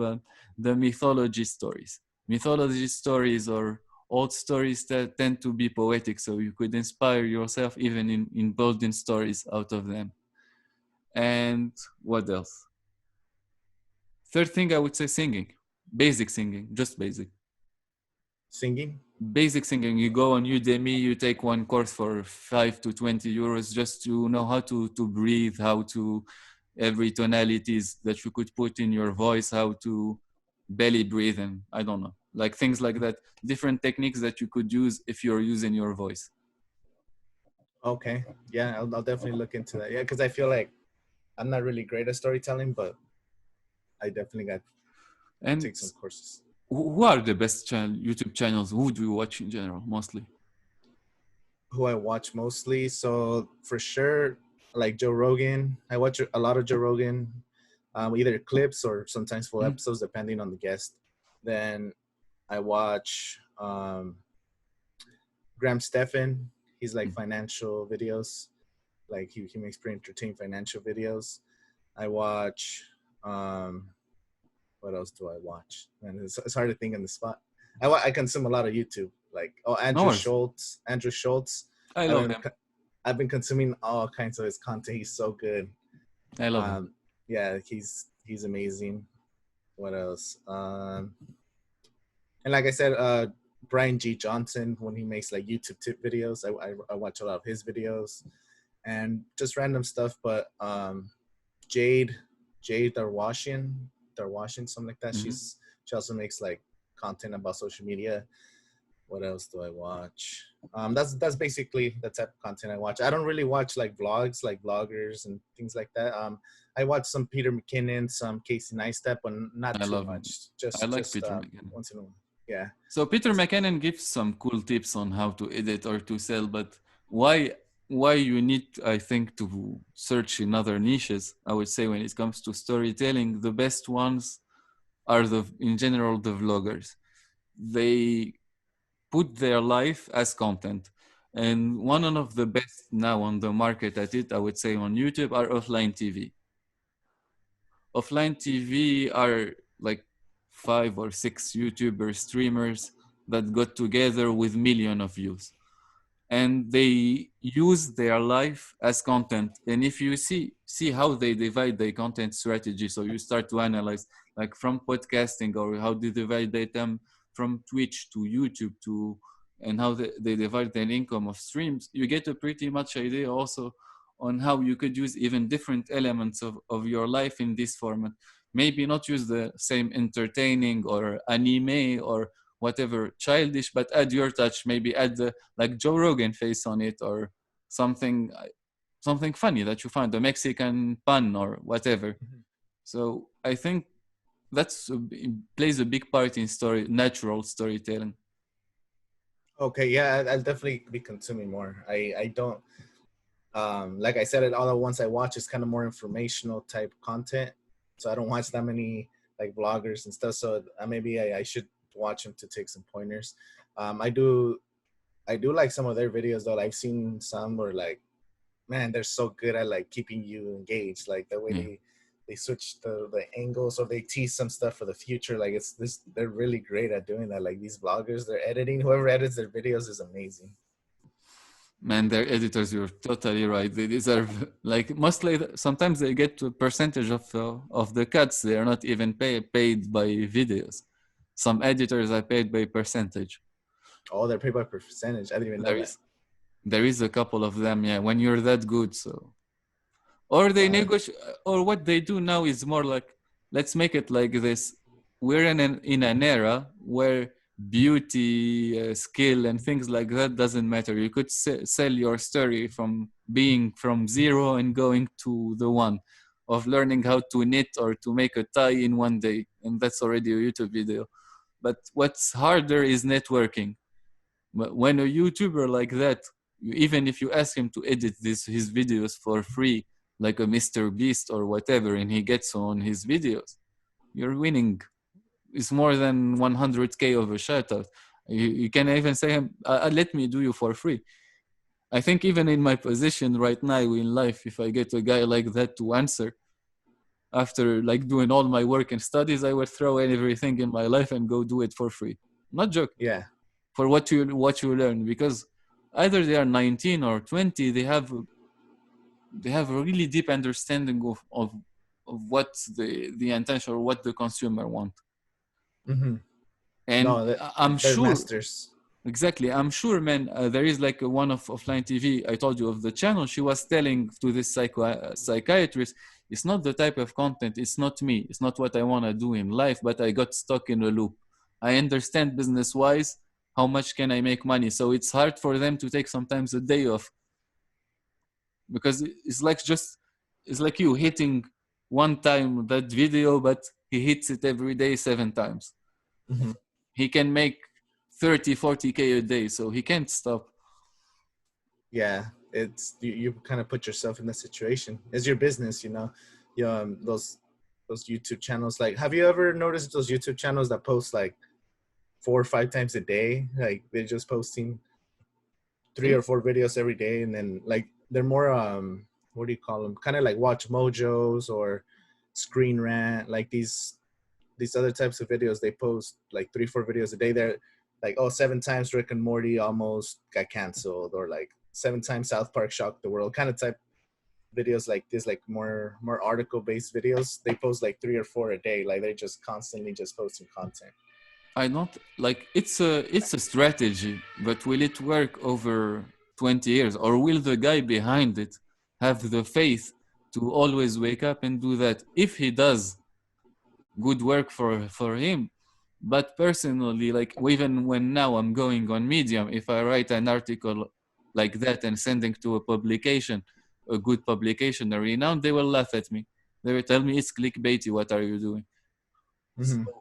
the mythology stories. Mythology stories or old stories that tend to be poetic, so you could inspire yourself even in building stories out of them. And what else? Third thing I would say singing. Basic singing, just basic. Singing? Basic singing. You go on Udemy, you take one course for 5 to 20 euros just to know how to breathe, how to every tonalities that you could put in your voice, how to belly breathe, and I don't know, like things like that. Different techniques that you could use if you're using your voice. Okay. Yeah, I'll definitely look into that. Yeah, because I feel like I'm not really great at storytelling, but I definitely got to And take some courses. who are the best YouTube channels? Who do you watch in general, mostly? Who I watch mostly. So for sure, like Joe Rogan. I watch a lot of Joe Rogan, either clips or sometimes full Mm, episodes, depending on the guest. Then I watch Graham Stephan. He's like mm. financial videos. Like he makes pretty entertaining financial videos. I watch what else do I watch? And it's hard to think on the spot. I consume a lot of YouTube. Like No worries. Andrew Schultz. I I've love been him. I've been consuming all kinds of his content. He's so good. I love him. Um, yeah, he's amazing. What else? And like I said, Brian G. Johnson, when he makes like YouTube tip videos, I watch a lot of his videos and just random stuff. But Jade Darwashian, something like that. Mm-hmm. She also makes like content about social media. What else do I watch? That's basically the type of content I watch. I don't really watch like vlogs, like vloggers and things like that. I watch some Peter McKinnon, some Casey Neistat, but not I too love him. much. I Just like Peter McKinnon. once in a while. Yeah. So Peter McKinnon gives some cool tips on how to edit or to sell, but why you need, I think, to search in other niches. I would say when it comes to storytelling, the best ones are in general the vloggers. They put their life as content. And one of the best now on the market at it, I would say on YouTube, are offline TV. Offline TV are like 5 or 6 YouTuber streamers that got together with millions of views, and they use their life as content. And if you see how they divide their content strategy, so you start to analyze like from podcasting, or how they divide them from Twitch to YouTube to, and how they divide their income of streams, you get a pretty much idea also on how you could use even different elements of your life in this format. Maybe not use the same entertaining or anime or whatever childish, but add your touch. Maybe add the like Joe Rogan face on it, or something funny that you find, a Mexican pun or whatever. Mhm. So I think plays a big part in natural storytelling. Okay, yeah, I'll definitely be consuming more. I don't like I said, it all the ones I watch is kind of more informational type content, so I don't watch that many like vloggers and stuff. So maybe I should watch them to take some pointers. I do like some of their videos though. I've seen some where like, man, they're so good at like keeping you engaged. Like the way Yeah. they switch the angles, or they tease some stuff for the future. Like it's this, they're really great at doing that. Like these vloggers, they're editing. Whoever edits their videos is amazing. Man, their editors, you're totally right. They deserve, like, mostly, sometimes they get to a percentage of the cuts. They are not even paid by videos. Some editors are paid by percentage. Oh, they're paid by percentage. I didn't even know There that. is there is a couple of them, yeah, when you're that good. So, or they Wow. negotiate, or what they do now is more like, let's make it like this. We're in an era where beauty, skill, and things like that doesn't matter. You could sell your story from being from zero and going to the one, of learning how to knit or to make a tie in one day, and that's already a YouTube video. But what's harder is networking. When a YouTuber like that, even if you ask him to edit his videos for free, like a Mr. Beast or whatever, and he gets on his videos, you're winning. It's more than 100K of a shout out. You can even say him, let me do you for free. I think even in my position right now in life, if I get a guy like that to answer after like doing all my work and studies, I would throw everything in my life and go do it for free. Not joke. Yeah. For what you learn, because either they are 19 or 20, they have a really deep understanding of what the intention or what the consumer want. Mm-hmm. And No, that I'm they're sure, masters. exactly, I'm sure, man, there is like a one of offline TV I told you of the channel. She was telling to this psychiatrist, it's not the type of content, it's not me, it's not what I want to do in life, but I got stuck in a loop. I understand business wise how much can I make money, so it's hard for them to take sometimes a day off, because it's like you hitting one time that video, but he hits it every day 7 times. Mm-hmm. He can make 30-40K a day, so he can't stop. Yeah, it's you kind of put yourself in that situation. It's your business, you know. You those YouTube channels. Like, have you ever noticed those YouTube channels that post like 4 or 5 times a day? Like they're just posting three See? or four videos every day, and then like they're more what do you call them? Kind of like Watch Mojos or Screen Rant. Like these other types of videos, they post like 3-4 videos a day. They're like, oh, 7 times Rick and Morty almost got canceled, or like 7 times South Park shocked the world, kind of type videos like this, like more article based videos. They post like 3 or 4 a day. Like they're just constantly just posting content. I don't like, it's a strategy, but will it work over 20 years, or will the guy behind it have the faith to always wake up and do that? If he does, good work for him. But personally, like, even when now I'm going on Medium, if I write an article like that and sending to a publication, a good publication, a renowned, they will laugh at me. They will tell me it's clickbaity, what are you doing? Mm-hmm. So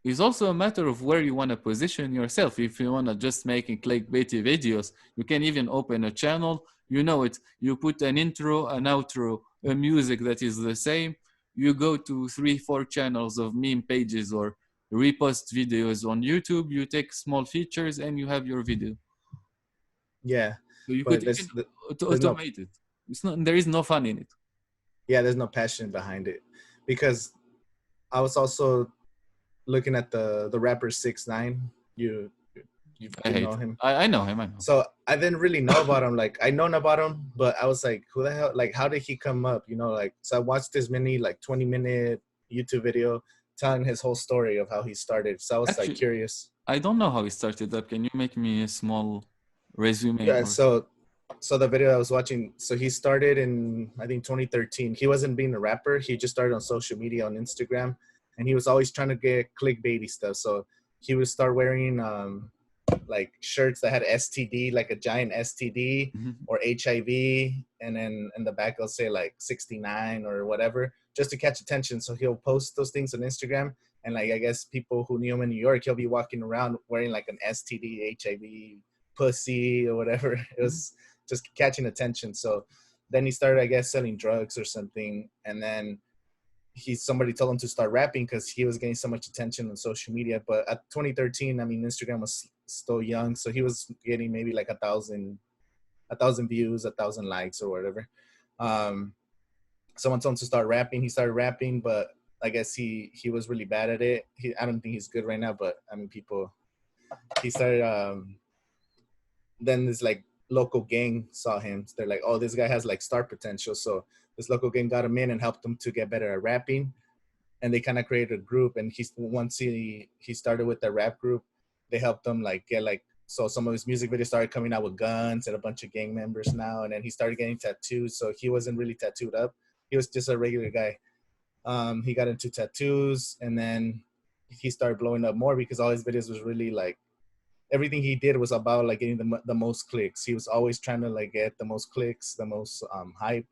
it's also a matter of where you want to position yourself. If you want to just making clickbaity videos, you can even open a channel. You know it. You put an intro, an outro, a music that is the same. You go to 3-4 channels of meme pages or repost videos on YouTube. You take small features and you have your video. Yeah, So you could but even there's no automate it. It's not. There is no fun in it. yeah, there's no passion behind it, because I was also looking at the rapper 6ix9ine. You I you hate know him. him. I know him. I know. So I didn't really know about him. Like I known about him, but I was like, who the hell? Like, how did he come up? You know, like so I watched this mini like 20-minute YouTube video telling his whole story of how he started. So I was like Actually, curious. I don't know how he started up. Can you make me a small resume Yeah. or? So the video I was watching. So he started in I think 2013. He wasn't being a rapper. He just started on social media on Instagram, and he was always trying to get clickbaity stuff. So he would start wearing like shirts that had STD, like a giant STD Mhm. or HIV, and then in the back it'll say like 69 or whatever, just to catch attention. So he'll post those things on Instagram, and like I guess people who knew him in New York, he'll be walking around wearing like an STD, HIV, pussy or whatever. It Mhm. was just catching attention. So then he started, I guess, selling drugs or something, and then somebody told him to start rapping because he was getting so much attention on social media. But at 2013, I mean, Instagram was still young, so he was getting maybe like a thousand views, 1,000 likes, or whatever. Um, Someone told him to start rapping. He started rapping, but I guess he was really bad at it. I don't think he's good right now, but I mean, people. He started. Then this like local gang saw him. They're like, oh, this guy has like star potential. So this local gang got him in and helped him to get better at rapping, and they kind of created a group. And once he started with the rap group, they helped him like get like, so some of his music videos started coming out with guns and a bunch of gang members now. And then he started getting tattoos. So he wasn't really tattooed up. He was just a regular guy. He got into tattoos, and then he started blowing up more because all his videos was really like, everything he did was about like getting the most clicks. He was always trying to like get the most clicks, the most hype.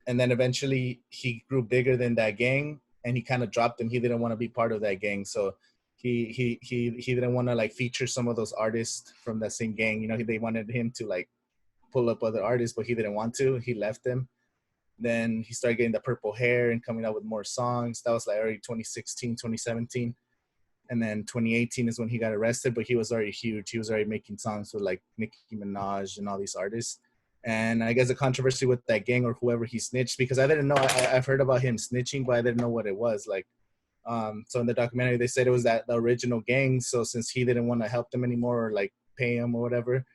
And then eventually he grew bigger than that gang, and he kind of dropped them. He didn't want to be part of that gang, so he didn't want to like feature some of those artists from that same gang. You know, they wanted him to like pull up other artists, but he didn't want to. He left them. Then he started getting the purple hair and coming out with more songs. That was like early 2016, 2017. And then 2018 is when he got arrested, but he was already huge. He was already making songs with like Nicki Minaj and all these artists. And I guess the controversy with that gang or whoever he snitched, because I didn't know. I've heard about him snitching, but I didn't know what it was. Like, so in the documentary, they said it was the original gang. So since he didn't want to help them anymore or like pay him or whatever,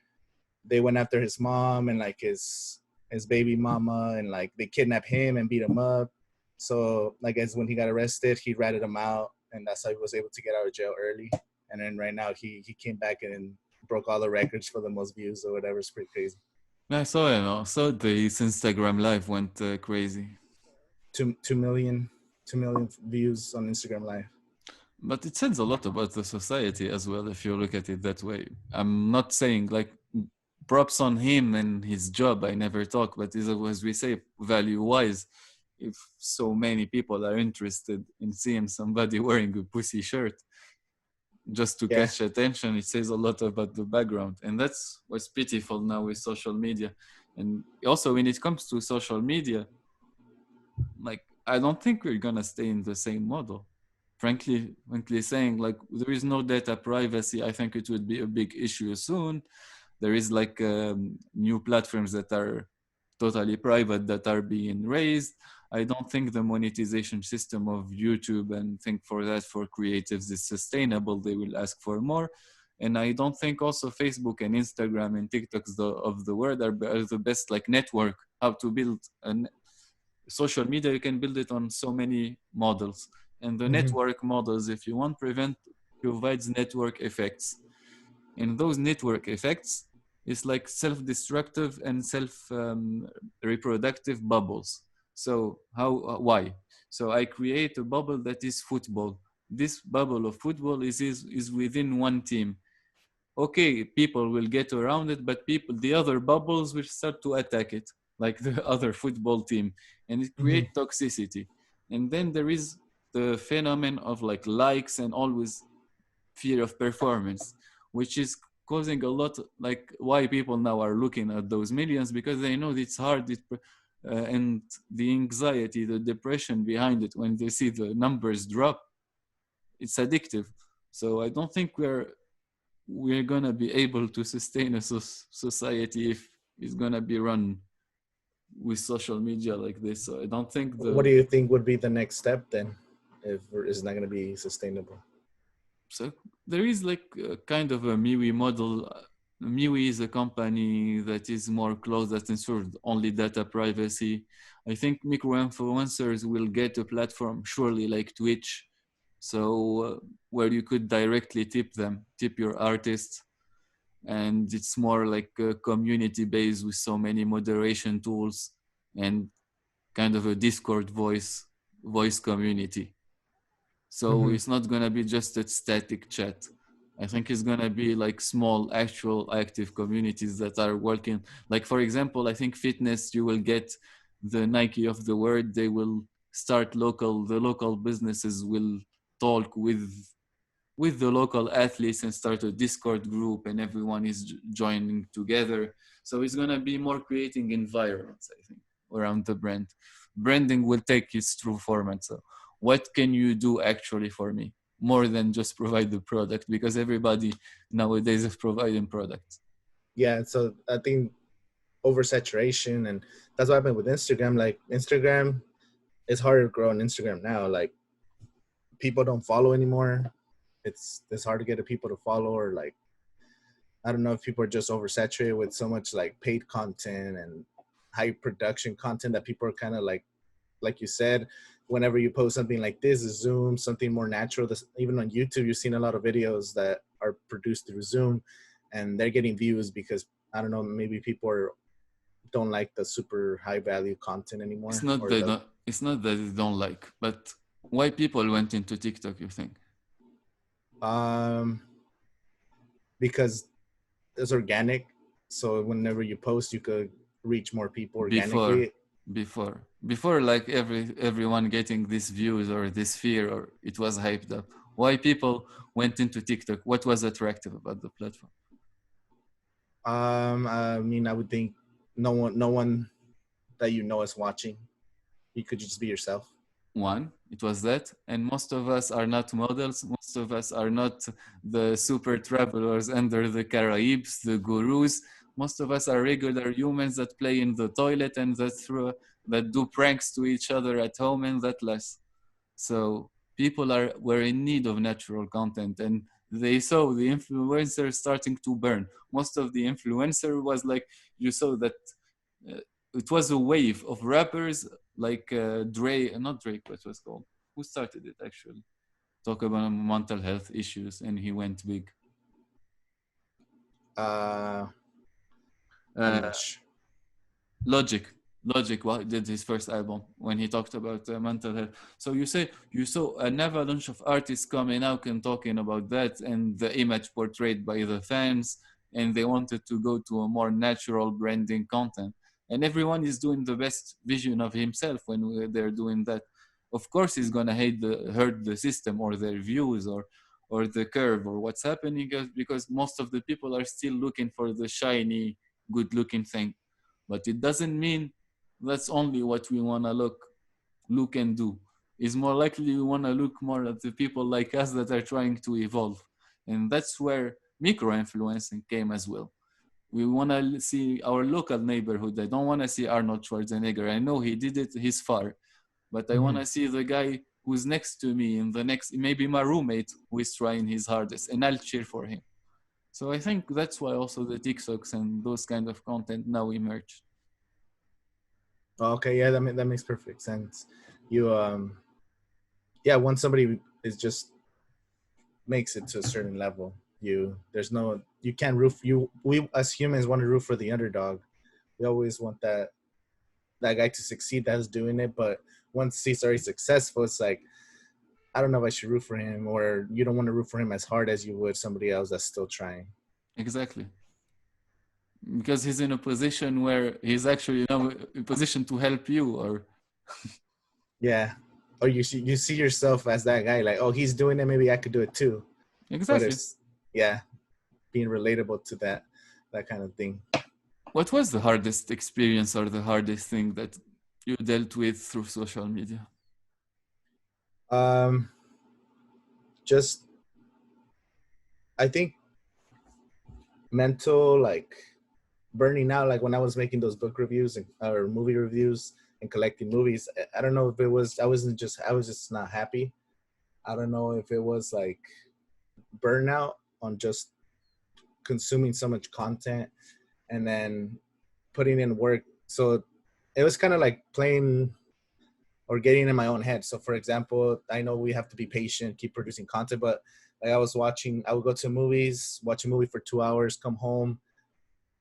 they went after his mom and like his baby mama, and like they kidnapped him and beat him up. So I guess when he got arrested, he ratted him out, and that's how he was able to get out of jail early. And then right now he came back and broke all the records for the most views or whatever. It's pretty crazy. I saw him. I saw his Instagram live went crazy. 2 million views on Instagram Live. But it says a lot about the society as well, if you look at it that way. I'm not saying like props on him and his job. I never talk, but as we say, value wise, if so many people are interested in seeing somebody wearing a pussy shirt just to Yeah. catch attention, it says a lot about the background. And that's what's pitiful now with social media. And also, when it comes to social media, like I don't think we're gonna stay in the same model. Frankly saying, like there is no data privacy. I think it would be a big issue soon. There is like new platforms that are totally private that are being raised. I don't think the monetization system of YouTube and think for that for creatives is sustainable. They will ask for more. And I don't think also Facebook and Instagram and TikToks of the world are the best like network how to build an social media. You can build it on so many models, and the Mm-hmm. network models, if you want, provides network effects, and those network effects is like self-destructive and self reproductive bubbles. So why? So I create a bubble that is football. This bubble of football is within one team. Okay, people will get around it, but the other bubbles will start to attack it, like the other football team, and it Mm-hmm. creates toxicity. And then there is the phenomenon of like likes and always fear of performance, which is causing a lot, like why people now are looking at those millions, because they know it's hard, and the anxiety, the depression behind it when they see the numbers drop, it's addictive. So I don't think we're gonna be able to sustain a society if it's gonna be run with social media like this. So I don't think What do you think would be the next step then, if it's not going to be sustainable? so there is like a kind of a MeWe model. MeWe is a company that is more closed, that ensures only data privacy. I think micro influencers will get a platform surely like Twitch, so where you could directly tip your artists, and it's more like a community based with so many moderation tools and kind of a Discord voice community. So it's not gonna be just a static chat. I think it's gonna be like small, actual, active communities that are working. Like for example, I think fitness, you will get the Nike of the world. They will start local. The local businesses will talk with the local athletes and start a Discord group, and everyone is joining together. So it's gonna be more creating environments, I think, around the brand. Branding will take its true format. So what can you do actually for me more than just provide the product? Because everybody nowadays is providing products. Yeah, so I think oversaturation, and that's what happened with Instagram. Like Instagram, it's harder to grow on Instagram now. Like people don't follow anymore. It's hard to get the people to follow, or like I don't know if people are just oversaturated with so much like paid content and high production content that people are kind of like you said, whenever you post something like this, is Zoom, something more natural. This, even on YouTube, you've seen a lot of videos that are produced through Zoom, and they're getting views because I don't know, maybe people don't like the super high value content It's anymore, not or they the don't. It's not that they don't like, but why people went into TikTok? You think? um because it's organic. So whenever you post, you could reach more people Before organically. before like everyone getting these views or this fear, or it was hyped up. Why people went into TikTok? What was attractive about the platform? I mean, I would think no one that you know is watching. You could just be yourself. One, it was that, and most of us are not models. Most of us are not the super travelers under the Caribs, the gurus. Most of us are regular humans that play in the toilet and that do pranks to each other at home, and that less. So people were in need of natural content, and they saw the influencers starting to burn. Most of the influencer was like, you saw that uh, it was a wave of rappers like not Drake, what was called? Who started it actually? Talk about mental health issues, and he went big. Uh, I'm Uh, not sure. Logic. Logic did his first album when he talked about mental health. So you saw an avalanche of artists coming out and talking about that and the image portrayed by the fans, and they wanted to go to a more natural branding content. And everyone is doing the best vision of himself when they're doing that. Of course, he's gonna hurt the system or their views or the curve or what's happening, because most of the people are still looking for the shiny, good-looking thing, but it doesn't mean that's only what we want to look and do. It's more likely we want to look more at the people like us that are trying to evolve, and that's where micro influencing came as well. We want to see our local neighborhood. I don't want to see Arnold Schwarzenegger. I know he did it, he's far, but I want Mhm. to see the guy who's next to me in the next, maybe my roommate who is trying his hardest, and I'll cheer for him. So I think that's why also the TikToks and those kind of content now emerge. Okay, yeah, that makes perfect sense. You yeah, once somebody is just makes it to a certain level, there's no you can't root you we as humans want to root for the underdog. We always want that guy to succeed that's doing it, but once he's already successful, it's like I don't know if I should root for him, or you don't want to root for him as hard as you would somebody else that's still trying. Exactly. Because he's in a position where he's actually now in a position to help you, or Yeah. Or you see yourself as that guy, like, oh, he's doing it, maybe I could do it too. But exactly. it's yeah, being relatable to that kind of thing. What was the hardest experience or the hardest thing that you dealt with through social media? Um, just I think mental like burning out. Like when I was making those book reviews or movie reviews and collecting movies, I don't know if it was I was just not happy. I don't know if it was like burnout on just consuming so much content and then putting in work. So it was kind of like playing or getting in my own head. So for example, I know we have to be patient, keep producing content, but like I would go to movies, watch a movie for 2 hours, come home,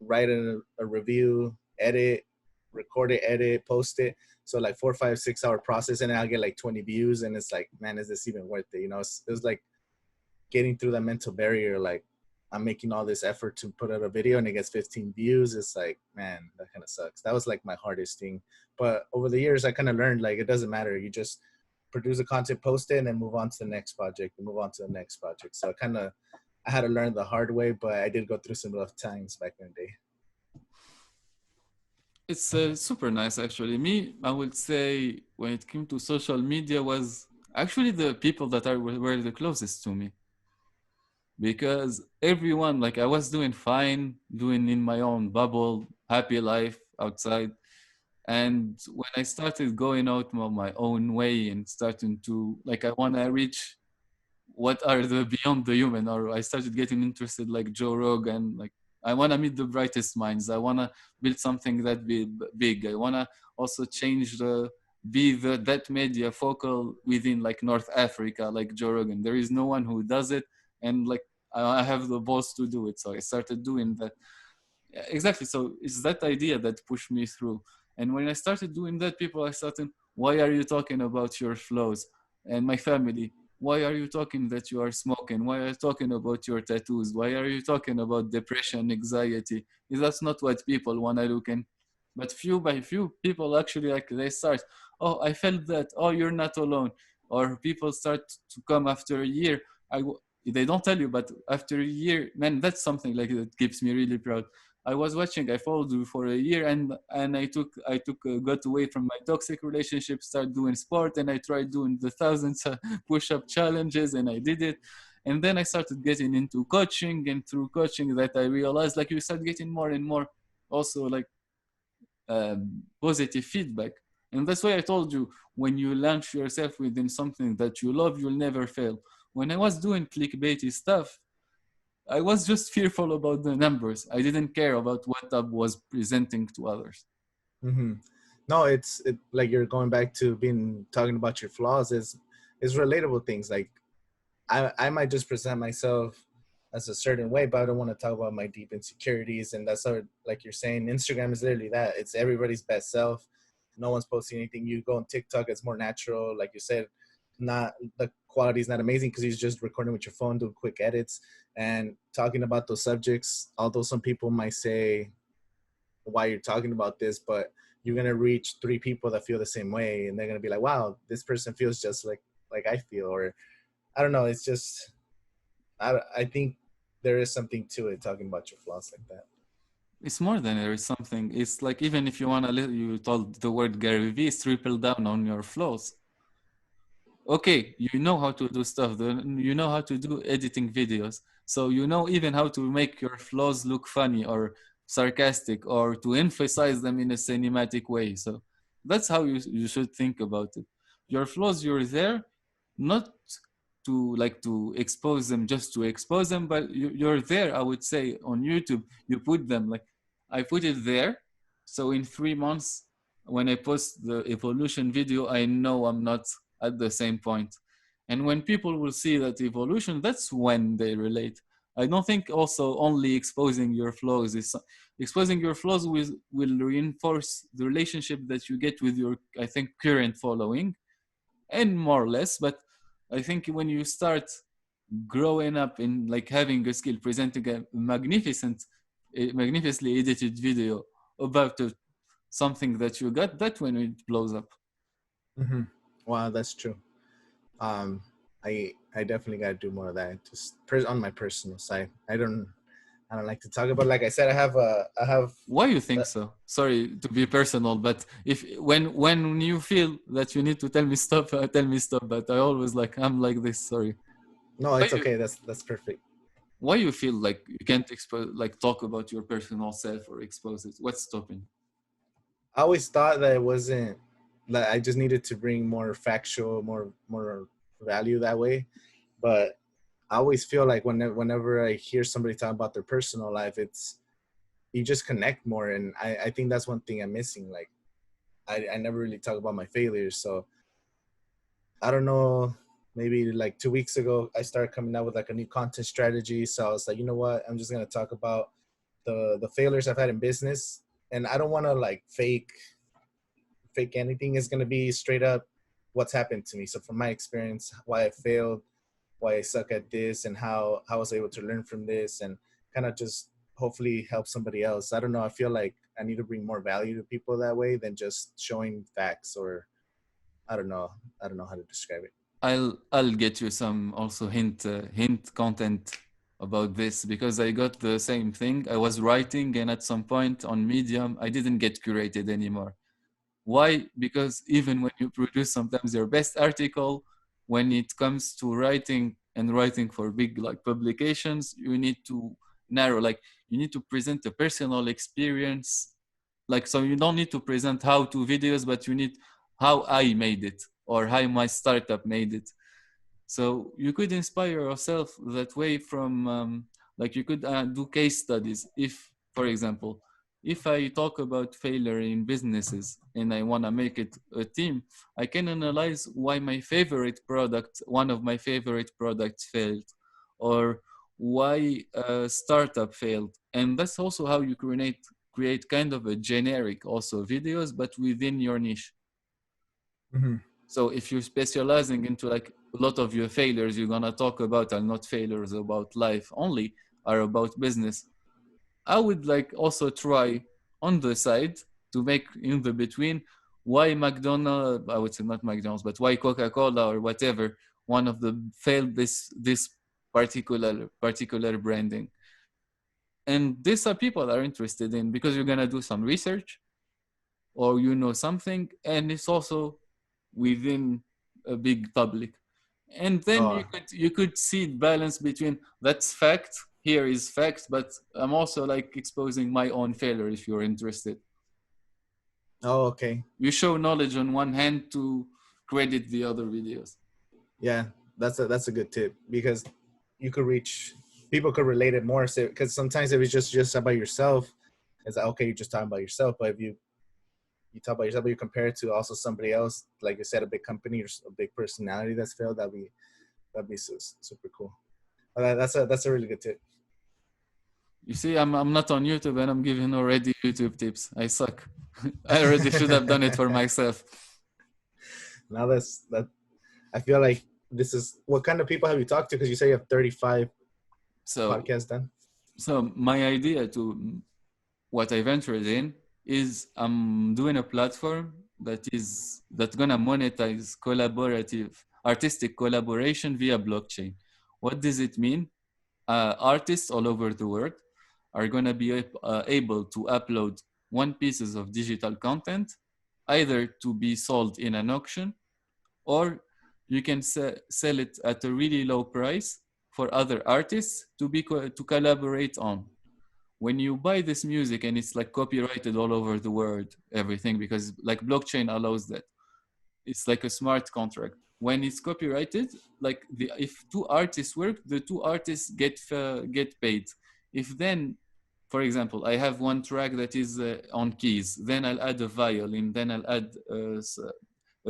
write a review, edit, record it, edit, post it. So like 4, 5, 6 hour process, and then I'll get like 20 views, and it's like, man, is this even worth it? You know, it was like getting through that mental barrier. Like, I'm making all this effort to put out a video and it gets 15 views. It's like, man, that kind of sucks. That was like my hardest thing. But over the years, I kind of learned, like, it doesn't matter. You just produce the content, post it, and then move on to the next project and move on to the next project. So I had to learn the hard way, but I did go through some rough times back in the day. It's super nice, actually. Me, I would say when it came to social media was actually the people that were the closest to me. Because everyone, like I was doing fine, doing in my own bubble, happy life outside. And when I started going out my own way and starting to, like, I want to reach what are the beyond the human, or I started getting interested like Joe Rogan, like I want to meet the brightest minds, I want to build something that big, I want to also change that media focal within like North Africa, like Joe Rogan. There is no one who does it, and like I have the balls to do it, so I started doing that. Exactly. So it's that idea that pushed me through. And when I started doing that, people are starting, why are you talking about your flaws? And my family, why are you talking that you are smoking? Why are you talking about your tattoos? Why are you talking about depression, anxiety? That's not what people want to look in. But few by few, people actually, like, they start, oh, I felt that. Oh, you're not alone. Or people start to come after a year. They don't tell you, but after a year, man, that's something like that keeps me really proud. I was watching. I followed you for a year, and I took got away from my toxic relationship, started doing sport, and I tried doing the thousands push-up challenges, and I did it. And then I started getting into coaching, and through coaching, that I realized, like, you start getting more and more, also like positive feedback. And that's why I told you, when you launch yourself within something that you love, you'll never fail. When I was doing clickbaity stuff, I was just fearful about the numbers. I didn't care about what I was presenting to others. Mm-hmm. No, like you're going back to being talking about your flaws. Is relatable things. Like I might just present myself as a certain way, but I don't want to talk about my deep insecurities. And that's how, like you're saying, Instagram is literally that. It's everybody's best self. No one's posting anything. You go on TikTok, it's more natural. Like you said, not the quality is not amazing because he's just recording with your phone, doing quick edits and talking about those subjects. Although some people might say why you're talking about this, but you're gonna reach 3 people that feel the same way, and they're gonna be like, "Wow, this person feels just like I feel," or I don't know. It's just I think there is something to it talking about your flaws like that. It's more than there is something. It's like, even if you want to, you told the word Gary Vee, triple down on your flaws. Okay, you know how to do stuff. You know how to do editing videos. So you know even how to make your flaws look funny or sarcastic, or to emphasize them in a cinematic way. So that's how you should think about it. Your flaws, you're there not to expose them just to expose them, but you're there, I would say, on YouTube. You put them, like, I put it there. So in 3 months, when I post the evolution video, I know I'm not at the same point. And when people will see that evolution, that's when they relate. I don't think also only exposing your flaws is exposing your flaws will reinforce the relationship that you get with your, I think, current following, and more or less. But I think when you start growing up in, like, having a skill, presenting a magnificently edited video about something that you got, that when it blows up. Mm-hmm. Wow, that's true. Um, I definitely got to do more of that. Just on my personal side. I don't like to talk about. Like I said, I have. Why you think so? Sorry to be personal, but if when you feel that you need to tell me stop, tell me stop. But I always, like, I'm like this. Sorry. No, Why it's okay. That's perfect. why you feel like you can't expose, like, talk about your personal self or expose it? What's stopping? I always thought that it wasn't, that I just needed to bring more factual, more value that way. But I always feel like whenever I hear somebody talk about their personal life, it's, you just connect more. And I think that's one thing I'm missing. Like I never really talk about my failures. So I don't know, maybe like 2 weeks ago, I started coming out with like a new content strategy. So I was like, you know what? I'm just going to talk about the failures I've had in business. And I don't want to like fake fake anything. It's gonna be straight up what's happened to me. So from my experience, why I failed, why I suck at this, and how I was able to learn from this, and kind of just hopefully help somebody else. I don't know. I feel like I need to bring more value to people that way than just showing facts, or I don't know. I don't know how to describe it. I'll get you some also hint content about this, because I got the same thing. I was writing, and at some point on Medium, I didn't get curated anymore. Why? Because even when you produce sometimes your best article, when it comes to writing and writing for big like publications, you need to narrow, like you need to present a personal experience. Like, so you don't need to present how to videos, but you need how I made it or how my startup made it. So you could inspire yourself that way from like you could do case studies. If, for example, if I talk about failure in businesses and I want to make it a team, I can analyze why my favorite product, one of my favorite products failed, or why a startup failed. And that's also how you create kind of a generic also videos, but within your niche. Mm-hmm. So if you're specializing into like a lot of your failures you're gonna talk about are not failures about life only, are about business. I would like also try on the side to make in the between why McDonald's, I would say not McDonald's, but why Coca-Cola or whatever, one of the failed this particular branding. And these are people are interested in, because you're gonna do some research or you know something, and it's also within a big public. And then Oh, you could see balance between that's fact, here is fact, but I'm also like exposing my own failure if you're interested. oh, okay. You show knowledge on one hand to credit the other videos. Yeah, that's a good tip, because you could reach people could relate it more. So, because sometimes if it's just about yourself, it's like, okay, you're just talking about yourself. But if you talk about yourself, but you compare it to also somebody else, like you said, a big company or a big personality that's failed, that'd be super cool. That's a really good tip. You see, I'm not on YouTube and I'm giving already YouTube tips. I suck. I already should have done it for myself. Now that I feel like this is what kind of people have you talked to? Because you say you have 35 So podcasts done. so my idea to what I ventured in is I'm doing a platform that's gonna monetize collaborative artistic collaboration via blockchain. What does it mean? Artists all over the world are gonna be able to upload one pieces of digital content, either to be sold in an auction, or you can sell it at a really low price for other artists to collaborate on. When you buy this music and it's like copyrighted all over the world, everything, because like blockchain allows that, it's like a smart contract. When it's copyrighted, like if two artists work, the two artists get paid. If then, for example, I have one track that is on keys, then I'll add a violin, then I'll add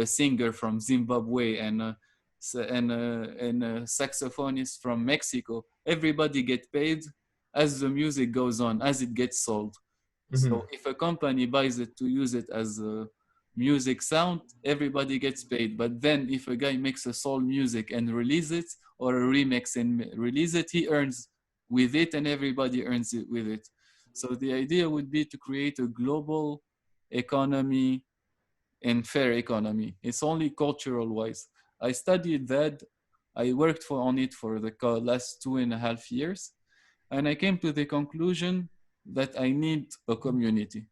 a singer from Zimbabwe and a saxophonist from Mexico. Everybody get paid as the music goes on, as it gets sold. Mm-hmm. So if a company buys it to use it as a music sound, everybody gets paid. But then if a guy makes a soul music and release it, or a remix and release it, he earns with it and everybody earns it with it. So the idea would be to create a global economy and fair economy. It's only cultural wise. I studied that. I worked on it for the last 2.5 years. And I came to the conclusion that I need a community.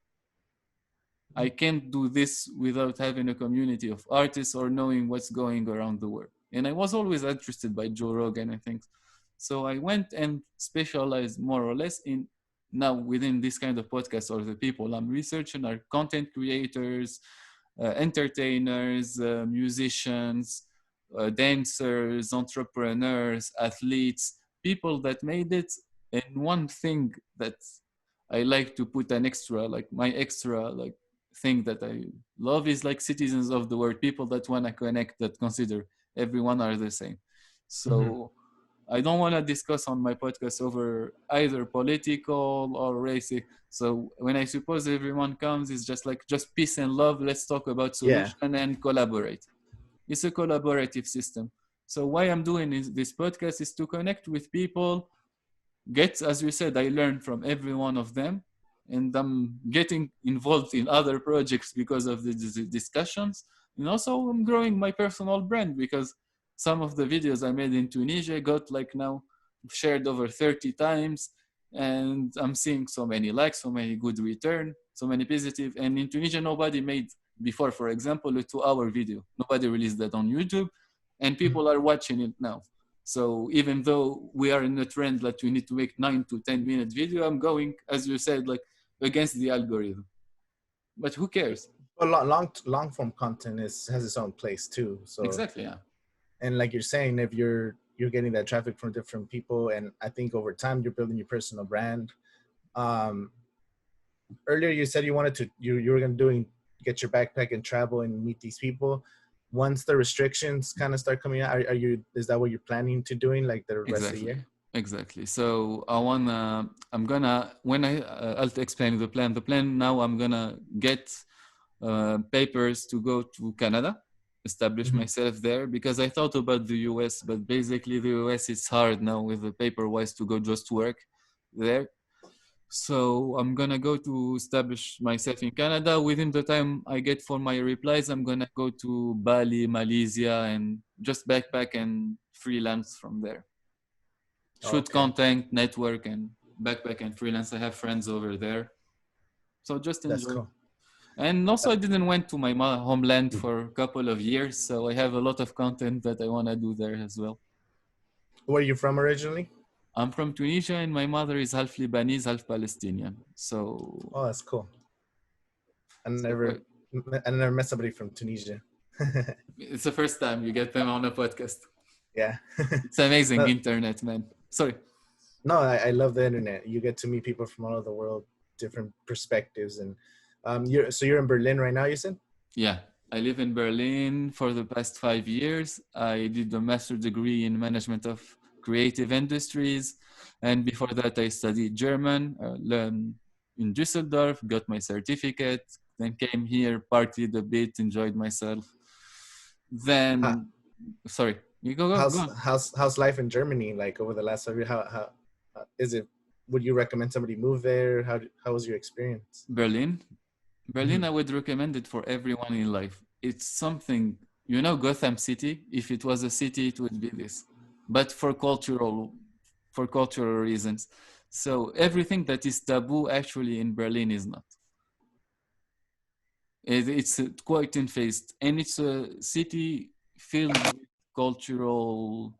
I can't do this without having a community of artists or knowing what's going around the world. And I was always interested by Joe Rogan and things. So I went and specialized more or less in now within this kind of podcast, or the people I'm researching are content creators, entertainers, musicians, dancers, entrepreneurs, athletes, people that made it. And one thing that I like to put an extra, like my extra, like thing that I love is like citizens of the world, people that want to connect, that consider everyone are the same. Mm-hmm. So I don't want to discuss on my podcast over either political or racy. So when I suppose everyone comes, it's just like just peace and love. Let's talk about Yeah. solution and collaborate. It's a collaborative system. So why I'm doing this podcast is to connect with people, get, as you said, I learned from every one of them, and I'm getting involved in other projects because of the discussions. And also I'm growing my personal brand because some of the videos I made in Tunisia got like now shared over 30 times, and I'm seeing so many likes, so many good return, so many positive. And in Tunisia, nobody made before, for example, a 2-hour video. Nobody released that on YouTube, and people are watching it now. So even though we are in a trend that you need to make 9 to 10 minute video, I'm going, as you said, like against the algorithm. But who cares? But long form content has its own place too. So Exactly, yeah. and like you're saying, if you're getting that traffic from different people, and I think over time you're building your personal brand. Um, Earlier you said you wanted to you were gonna get your backpack and travel and meet these people. Once the restrictions kind of start coming out, are you is that what you're planning to doing like the rest of the Exactly. year? Exactly. So I'm gonna, when I'll explain the plan. The plan now, I'm gonna get papers to go to Canada, establish Mm-hmm. myself there, because I thought about the US, but basically the US is hard now with the paper wise to go just work there. So I'm gonna go to establish myself in Canada. Within the time I get for my replies, I'm gonna go to Bali, Malaysia, and just backpack and freelance from there. Oh, Shoot okay, content, network, and backpack and freelance. I have friends over there, so just that's enjoy. cool. And also, I didn't went to my homeland for a couple of years, so I have a lot of content that I wanna do there as well. Where are you from originally? I'm from Tunisia, and my mother is half Lebanese, half Palestinian. Oh, that's cool. I So never I never met somebody from Tunisia. it's the first time you get them on a podcast. Yeah. It's amazing No, internet, man. Sorry. no, I love the internet. You get to meet people from all over the world, different perspectives, and you're in Berlin right now. You said? Yeah, I live in Berlin for the past 5 years. I did a master's degree in management of creative industries, and before that, I studied German. Learned in Düsseldorf, got my certificate, then came here, partied a bit, enjoyed myself. How, Then, sorry, you go on. how's life in Germany like over the last 5 years? How is it? Would you recommend somebody move there? How was your experience? Berlin. Berlin, Mm-hmm. I would recommend it for everyone in life. It's something, Gotham City. If it was a city, it would be this, but for cultural reasons. So everything that is taboo actually in Berlin is not. It's quite unfazed, and it's a city filled with cultural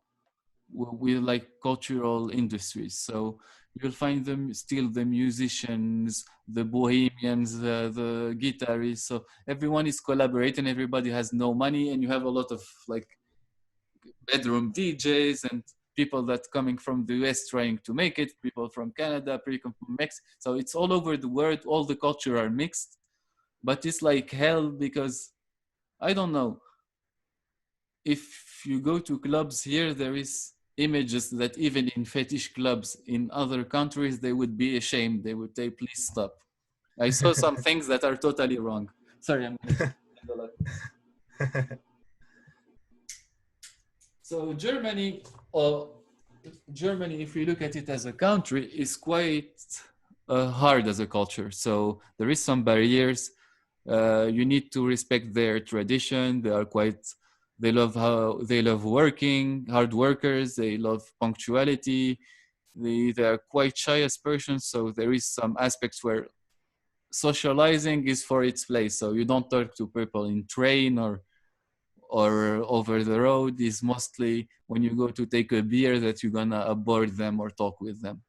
with like cultural industries. So you'll find them still the musicians, the bohemians, the guitarists. So everyone is collaborating. Everybody has no money, and you have a lot of like bedroom DJs and people that coming from the US trying to make it. People from Canada, people from Mexico. So it's all over the world. All the culture are mixed, but it's like hell because I don't know, if you go to clubs here, there is images that even in fetish clubs in other countries, they would be ashamed. They would say, please stop. I saw some things that are totally wrong. Sorry, I'm going to a lot. So Germany, if we look at it as a country, is quite hard as a culture. So there is some barriers. You need to respect their tradition. They love working, hard workers. They love punctuality. They are quite shy as persons. So there is some aspects where socializing is for its place. So you don't talk to people in train or over the road. Is mostly when you go to take a beer that you're gonna board them or talk with them.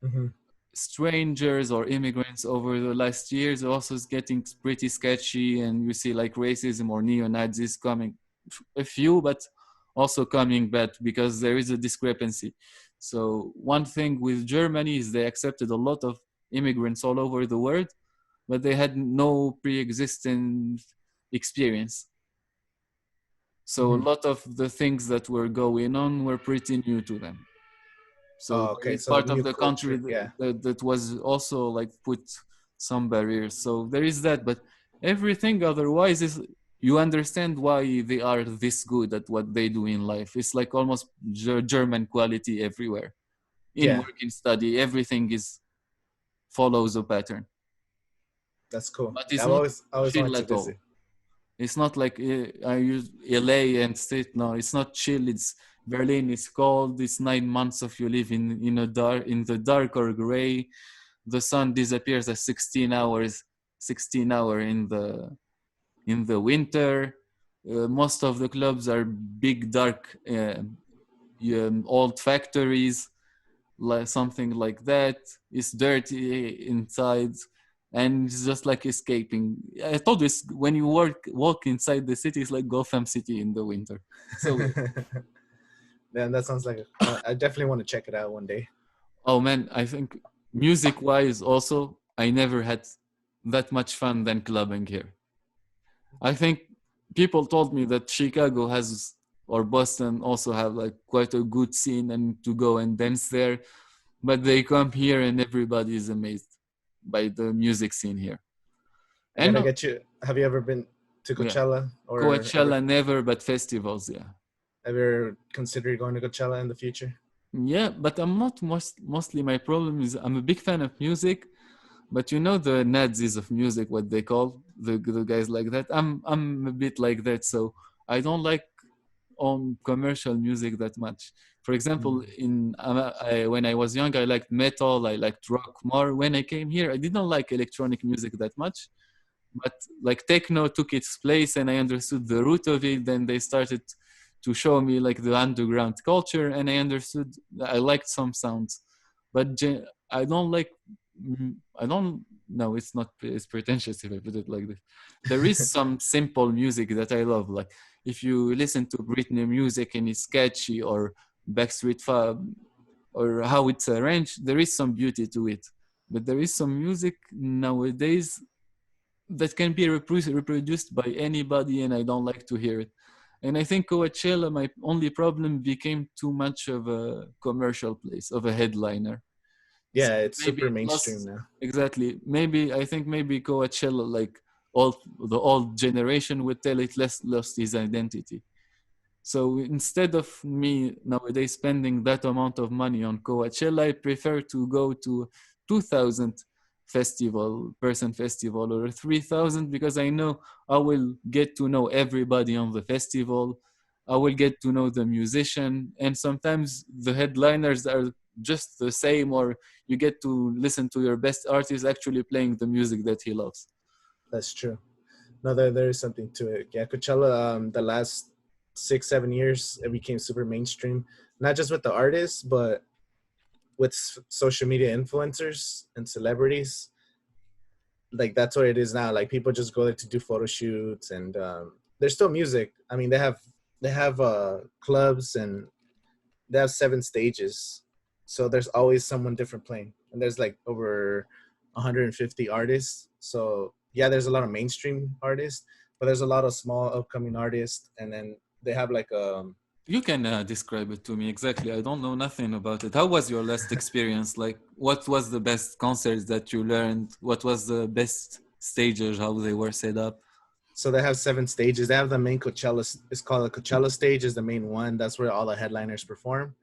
Mm-hmm. Strangers or immigrants over the last years also is getting pretty sketchy, and you see like racism or neo-Nazis coming, a few, but also coming back because there is a discrepancy. So one thing with Germany is they accepted a lot of immigrants all over the world, but they had no pre-existing experience. So a lot of the things that were going on were pretty new to them. So Oh, there okay. is So part of new the country culture. Yeah. that was also like put some barriers. So there is that, but everything otherwise is, you understand why they are this good at what they do in life. It's like almost German quality everywhere. In Yeah. work, in study, everything is follows a pattern. That's cool. But it's I've not always wanted chill to at all. visit. It's not like I use LA and state. No, it's not chill. It's Berlin. It's cold. It's 9 months of you live in a dark, in the dark or gray. The sun disappears at 16 hours, 16 hour in the winter. Most of the clubs are big, dark, old factories, like something like that. It's dirty inside, and it's just like escaping. I told you, when you walk inside the city, it's like Gotham City in the winter. So weird. Man, that sounds like I definitely want to check it out one day. Oh man, I think music wise also, I never had that much fun than clubbing here. I think people told me that Chicago has, or Boston also have like quite a good scene and to go and dance there, but they come here and everybody is amazed by the music scene here. I And gotta get you. Have you ever been to yeah, Coachella or ever Coachella never, but festivals, yeah. ever considered going to Coachella in the future? Yeah, but I'm not mostly my problem is I'm a big fan of music, but you know the Nazis of music, what they call the guys like that. I'm a bit like that, so I don't like on commercial music that much. For example, Mm. when I was young, I liked metal, I liked rock more. When I came here, I didn't like electronic music that much, but like techno took its place, and I understood the root of it. Then they started to show me like the underground culture, and I understood I liked some sounds, but I don't like. I don't. No, it's not. It's pretentious if I put it like this. There is some simple music that I love. Like if you listen to Britney music and it's catchy, or Backstreet Five, or how it's arranged, there is some beauty to it. But there is some music nowadays that can be reproduced by anybody, and I don't like to hear it. And I think Coachella, my only problem, became too much of a commercial place, of a headliner. So Yeah, it's maybe super it mainstream lost, now. exactly. Maybe I think maybe Coachella, like all the old generation, would tell it less lost his identity. So instead of me nowadays spending that amount of money on Coachella, I prefer to go to 2,000 person festival, or 3,000, because I know I will get to know everybody on the festival. I will get to know the musician, and sometimes the headliners are just the same, or you get to listen to your best artist actually playing the music that he loves. That's true. No, there is something to it. Yeah, Coachella. The last 6 7 years, it became super mainstream. Not just with the artists, but with social media influencers and celebrities. Like that's what it is now. Like people just go there to do photo shoots, and there's still music. I mean, they have clubs, and they have 7 stages, so there's always someone different playing, and there's like over 150 artists. So yeah, there's a lot of mainstream artists, but there's a lot of small upcoming artists, and then they have like You can describe it to me exactly. I don't know nothing about it. How was your last experience? Like, what was the best concerts that you learned? What was the best stages? How they were set up? so they have 7 stages. They have the main Coachella. It's called the Coachella stage, is the main one. That's where all the headliners perform.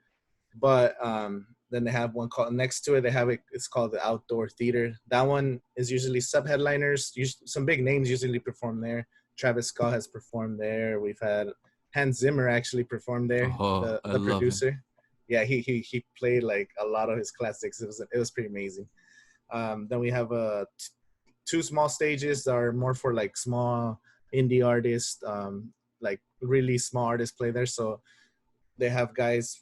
But then they have one called next to it. They have it. It's called the outdoor theater. That one is usually sub headliners. Some big names usually perform there. Travis Scott has performed there. We've had Hans Zimmer actually performed there. Oh, I The love him. producer. Yeah, he played like a lot of his classics. It was pretty amazing. Then we have two small stages that are more for like small indie artists. Like really small artists play there. So they have guys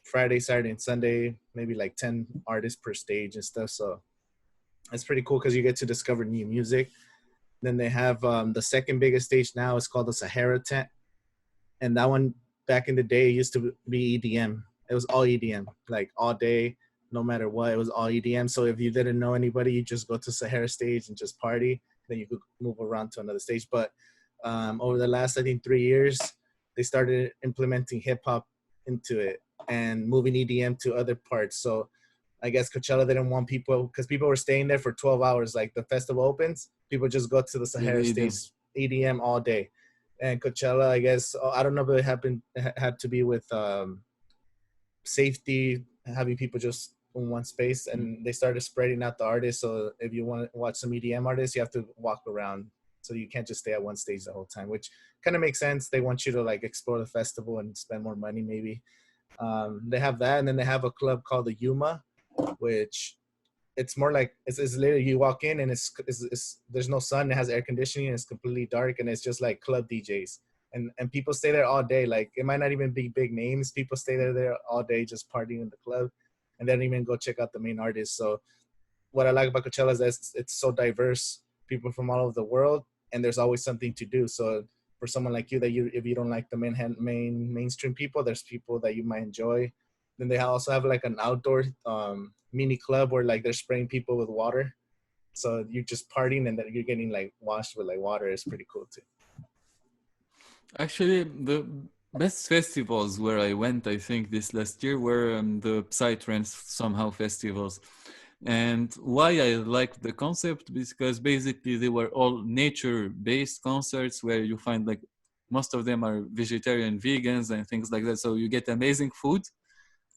Friday, Saturday, and Sunday, maybe like 10 artists per stage and stuff. So it's pretty cool because you get to discover new music. Then they have the second biggest stage now is called the Sahara Tent. And that one back in the day used to be EDM. It was all EDM, like all day, no matter what. It was all EDM. So if you didn't know anybody, you just go to Sahara stage and just party. Then you could move around to another stage. But over the last, I think, 3 years, they started implementing hip hop into it and moving EDM to other parts. So I guess Coachella didn't want people, because people were staying there for 12 hours. Like the festival opens, people just go to the With Sahara Eden. stage, EDM all day. And Coachella, I guess, I don't know if it had to be with safety, having people just in one space, and they started spreading out the artists. So if you want to watch some EDM artists, you have to walk around. So you can't just stay at one stage the whole time, which kind of makes sense. They want you to like explore the festival and spend more money, maybe. They have that, and then they have a club called the Yuma, which it's more like it's literally you walk in and it's there's no sun, it has air conditioning, and it's completely dark, and it's just like club DJs, and people stay there all day. Like it might not even be big names, people stay there all day just partying in the club, and they don't even go check out the main artist. So what I like about Coachella is that it's so diverse, people from all over the world, and there's always something to do. So for someone like you, that you, if you don't like the mainstream people, there's people that you might enjoy. Then they also have like an outdoor mini club where like they're spraying people with water. So you're just partying and then you're getting like washed with like water. It's pretty cool too. Actually, the best festivals where I went, I think, this last year were the Psytrance somehow festivals. And why I liked the concept, because basically they were all nature-based concerts where you find like most of them are vegetarian, vegans, and things like that. So you get amazing food,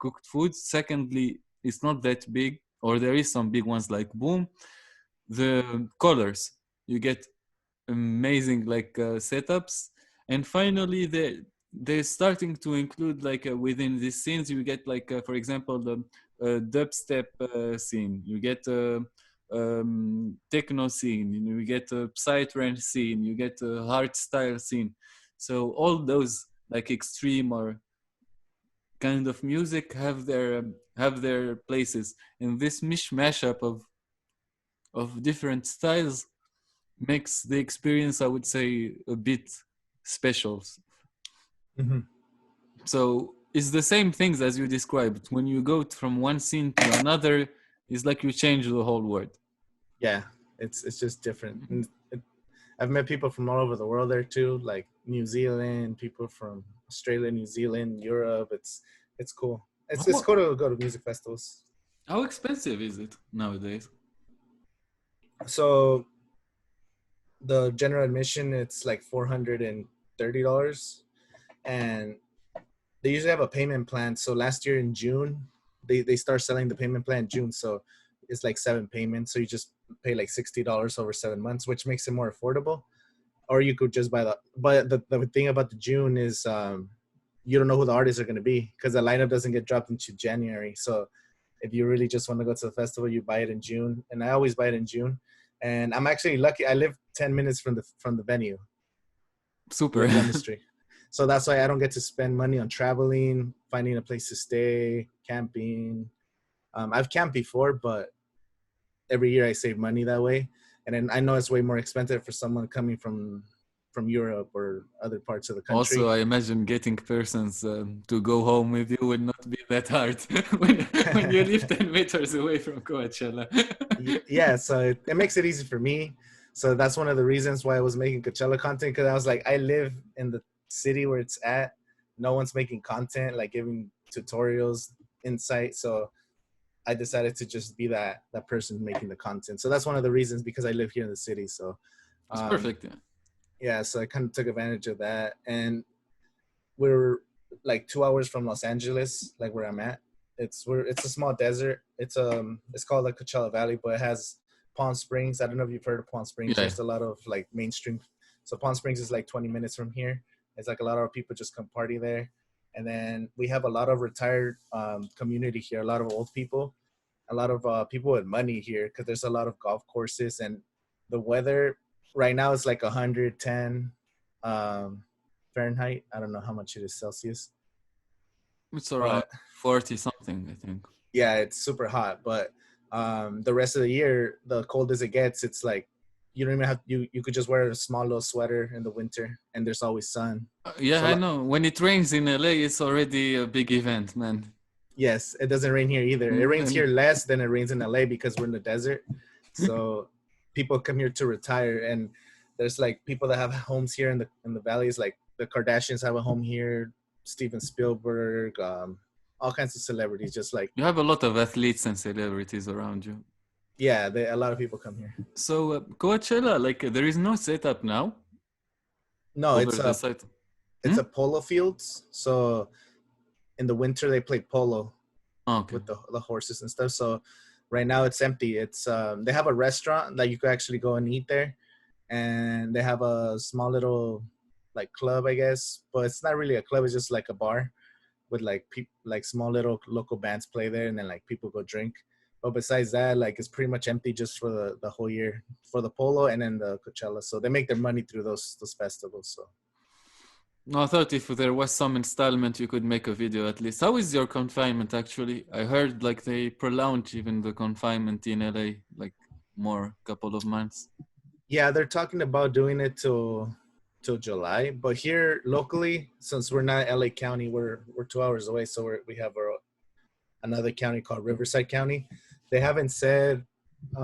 cooked food. Secondly, it's not that big, or there is some big ones like Boom. The colors, you get amazing like setups, and finally they're starting to include like within these scenes you get like for example the dubstep scene, you get a techno scene, you get a psytrance scene, you get a hardstyle scene. So all those like extreme or kind of music have their places, and this mishmash up of different styles makes the experience, I would say, a bit special. Mm-hmm. So it's the same things as you described. When you go from one scene to another, it's like you change the whole world. Yeah, it's just different. And I've met people from all over the world there too, like New Zealand, people from Australia, New Zealand, Europe. It's cool. It's How, cool to go to music festivals. how expensive is it nowadays? So the general admission, it's like $430, and they usually have a payment plan. So last year in June, they start selling the payment plan in June. So it's like 7 payments. So you just pay like $60 over 7 months, which makes it more affordable. Or you could just buy the. But the thing about the June is you don't know who the artists are going to be, because the lineup doesn't get dropped into January. So if you really just want to go to the festival, you buy it in June, and I always buy it in June. And I'm actually lucky. I live 10 minutes from the venue, Super. live down the street. So that's why I don't get to spend money on traveling, finding a place to stay, camping. I've camped before, but every year I save money that way. And then I know it's way more expensive for someone coming from Europe or other parts of the Also, country. I imagine getting persons to go home with you would not be that hard when you live 10 meters away from Coachella. Yeah, so it makes it easy for me. So that's one of the reasons why I was making Coachella content, because I was like, I live in the city where it's at. No one's making content, like giving tutorials, insight. So I decided to just be that person making the content. So that's one of the reasons, because I live here in the city. So It's um, perfect. Yeah. yeah, so I kind of took advantage of that. And we're like 2 hours from Los Angeles, like where I'm at. It's a small desert. It's called like Coachella Valley, but it has Palm Springs. I don't know if you've heard of Palm Springs. Yeah. There's a lot of like mainstream. So Palm Springs is like 20 minutes from here. It's like a lot of people just come party there. And then we have a lot of retired community here, a lot of old people, a lot of people with money here, because there's a lot of golf courses, and the weather right now is like 110 um, Fahrenheit. I don't know how much it is Celsius, It's around but 40 something, I think. yeah, it's super hot. But the rest of the year, the cold as it gets, it's like you don't even have you could just wear a small little sweater in the winter, and there's always sun. Yeah, So I know. When it rains in LA, it's already a big event, man. yes, it doesn't rain here either. It rains And here less than it rains in LA, because we're in the desert. So people come here to retire, and there's like people that have homes here in the valleys, like the Kardashians have a home here. Steven Spielberg, all kinds of celebrities. Just like You have a lot of athletes and celebrities around you. yeah, a lot of people come here. So Coachella, like there is no setup now No, over the site. it's a polo fields. So in the winter they play polo Okay. with the horses and stuff. So right now it's empty. It's they have a restaurant that you could actually go and eat there, and they have a small little like club, I guess, but it's not really a club. It's just like a bar with like like small little local bands play there, and then like people go drink. But besides that, like it's pretty much empty just for the whole year for the polo and then the Coachella. So they make their money through those festivals. So No, I thought if there was some installment, you could make a video at least. How is your confinement actually? I heard like they prolonged even the confinement in LA, like more couple of months. yeah, they're talking about doing it till July. But here locally, since we're not LA County, we're 2 hours away. So we have another county called Riverside County. They haven't said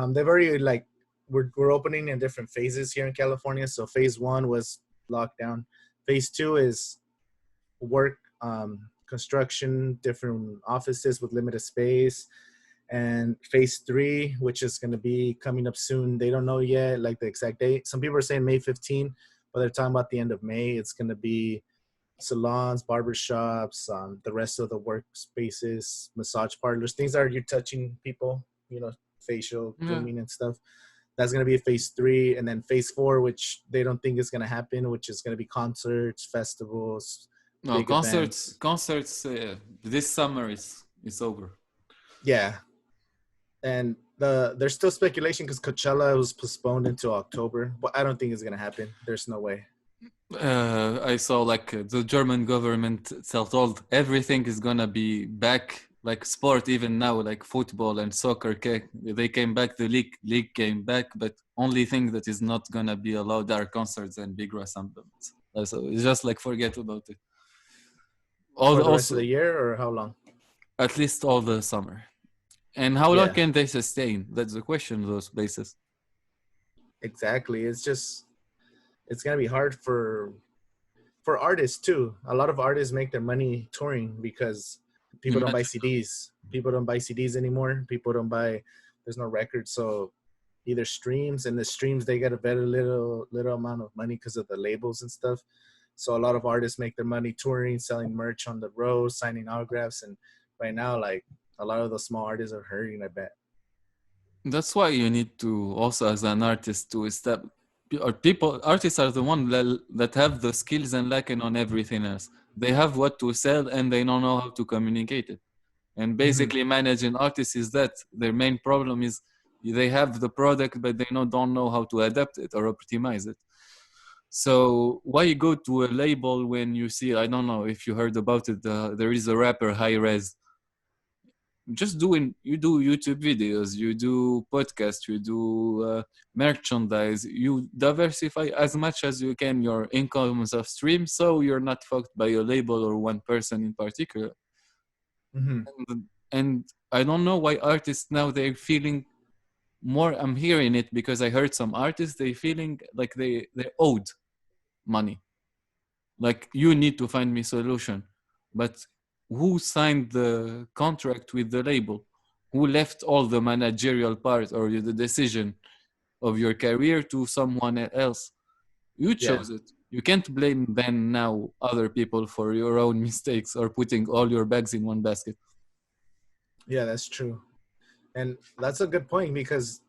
they've already like we're opening in different phases here in California. So phase 1 was lockdown. Phase 2 is work, construction, different offices with limited space. And phase 3, which is going to be coming up soon, they don't know yet, like the exact date. Some people are saying May 15, but they're talking about the end of May. It's going to be salons, barbershops, the rest of the workspaces, massage parlors, things that are you touching people, facial grooming and stuff. That's going to be phase 3. And then phase 4, which they don't think is going to happen, which is going to be concerts, festivals. No, concerts. This summer is over. Yeah, and there's still speculation because Coachella was postponed into October, but I don't think it's gonna happen. There's no way. I saw like the German government told everything is gonna be back, like sport even now, like football and soccer. They came back, the league came back, but only thing that is not gonna be allowed are concerts and big resemblance. So it's just like forget about it. For the rest of the year, or how long? At least all the summer. And how long can they sustain? That's the question, those places. Exactly. It's going to be hard for artists too. A lot of artists make their money touring because people don't buy CDs. People don't buy CDs anymore. People don't buy, there's no records. So either streams, and the streams, they get a very little amount of money because of the labels and stuff. So a lot of artists make their money touring, selling merch on the road, signing autographs. And right now, like, a lot of the small artists are hurting, I bet. That's why you need to also, as an artist, to establish, or artists are the ones that have the skills and lacking on everything else. They have what to sell and they don't know how to communicate it. And basically managing artists is that their main problem is they have the product, but they don't know how to adapt it or optimize it. So why you go to a label when you see, I don't know if you heard about it, there is a rapper, High Res. You do YouTube videos, you do podcasts, you do merchandise, you diversify as much as you can your incomes of stream, so you're not fucked by a label or one person in particular. And I don't know why artists now, they're feeling more, I'm hearing it because I heard some artists, they feeling like they're owed money. Like, you need to find me solution. But who signed the contract with the label? Who left all the managerial part or the decision of your career to someone else? You chose it. You can't blame then now other people for your own mistakes or putting all your bags in one basket. Yeah, that's true. And that's a good point, because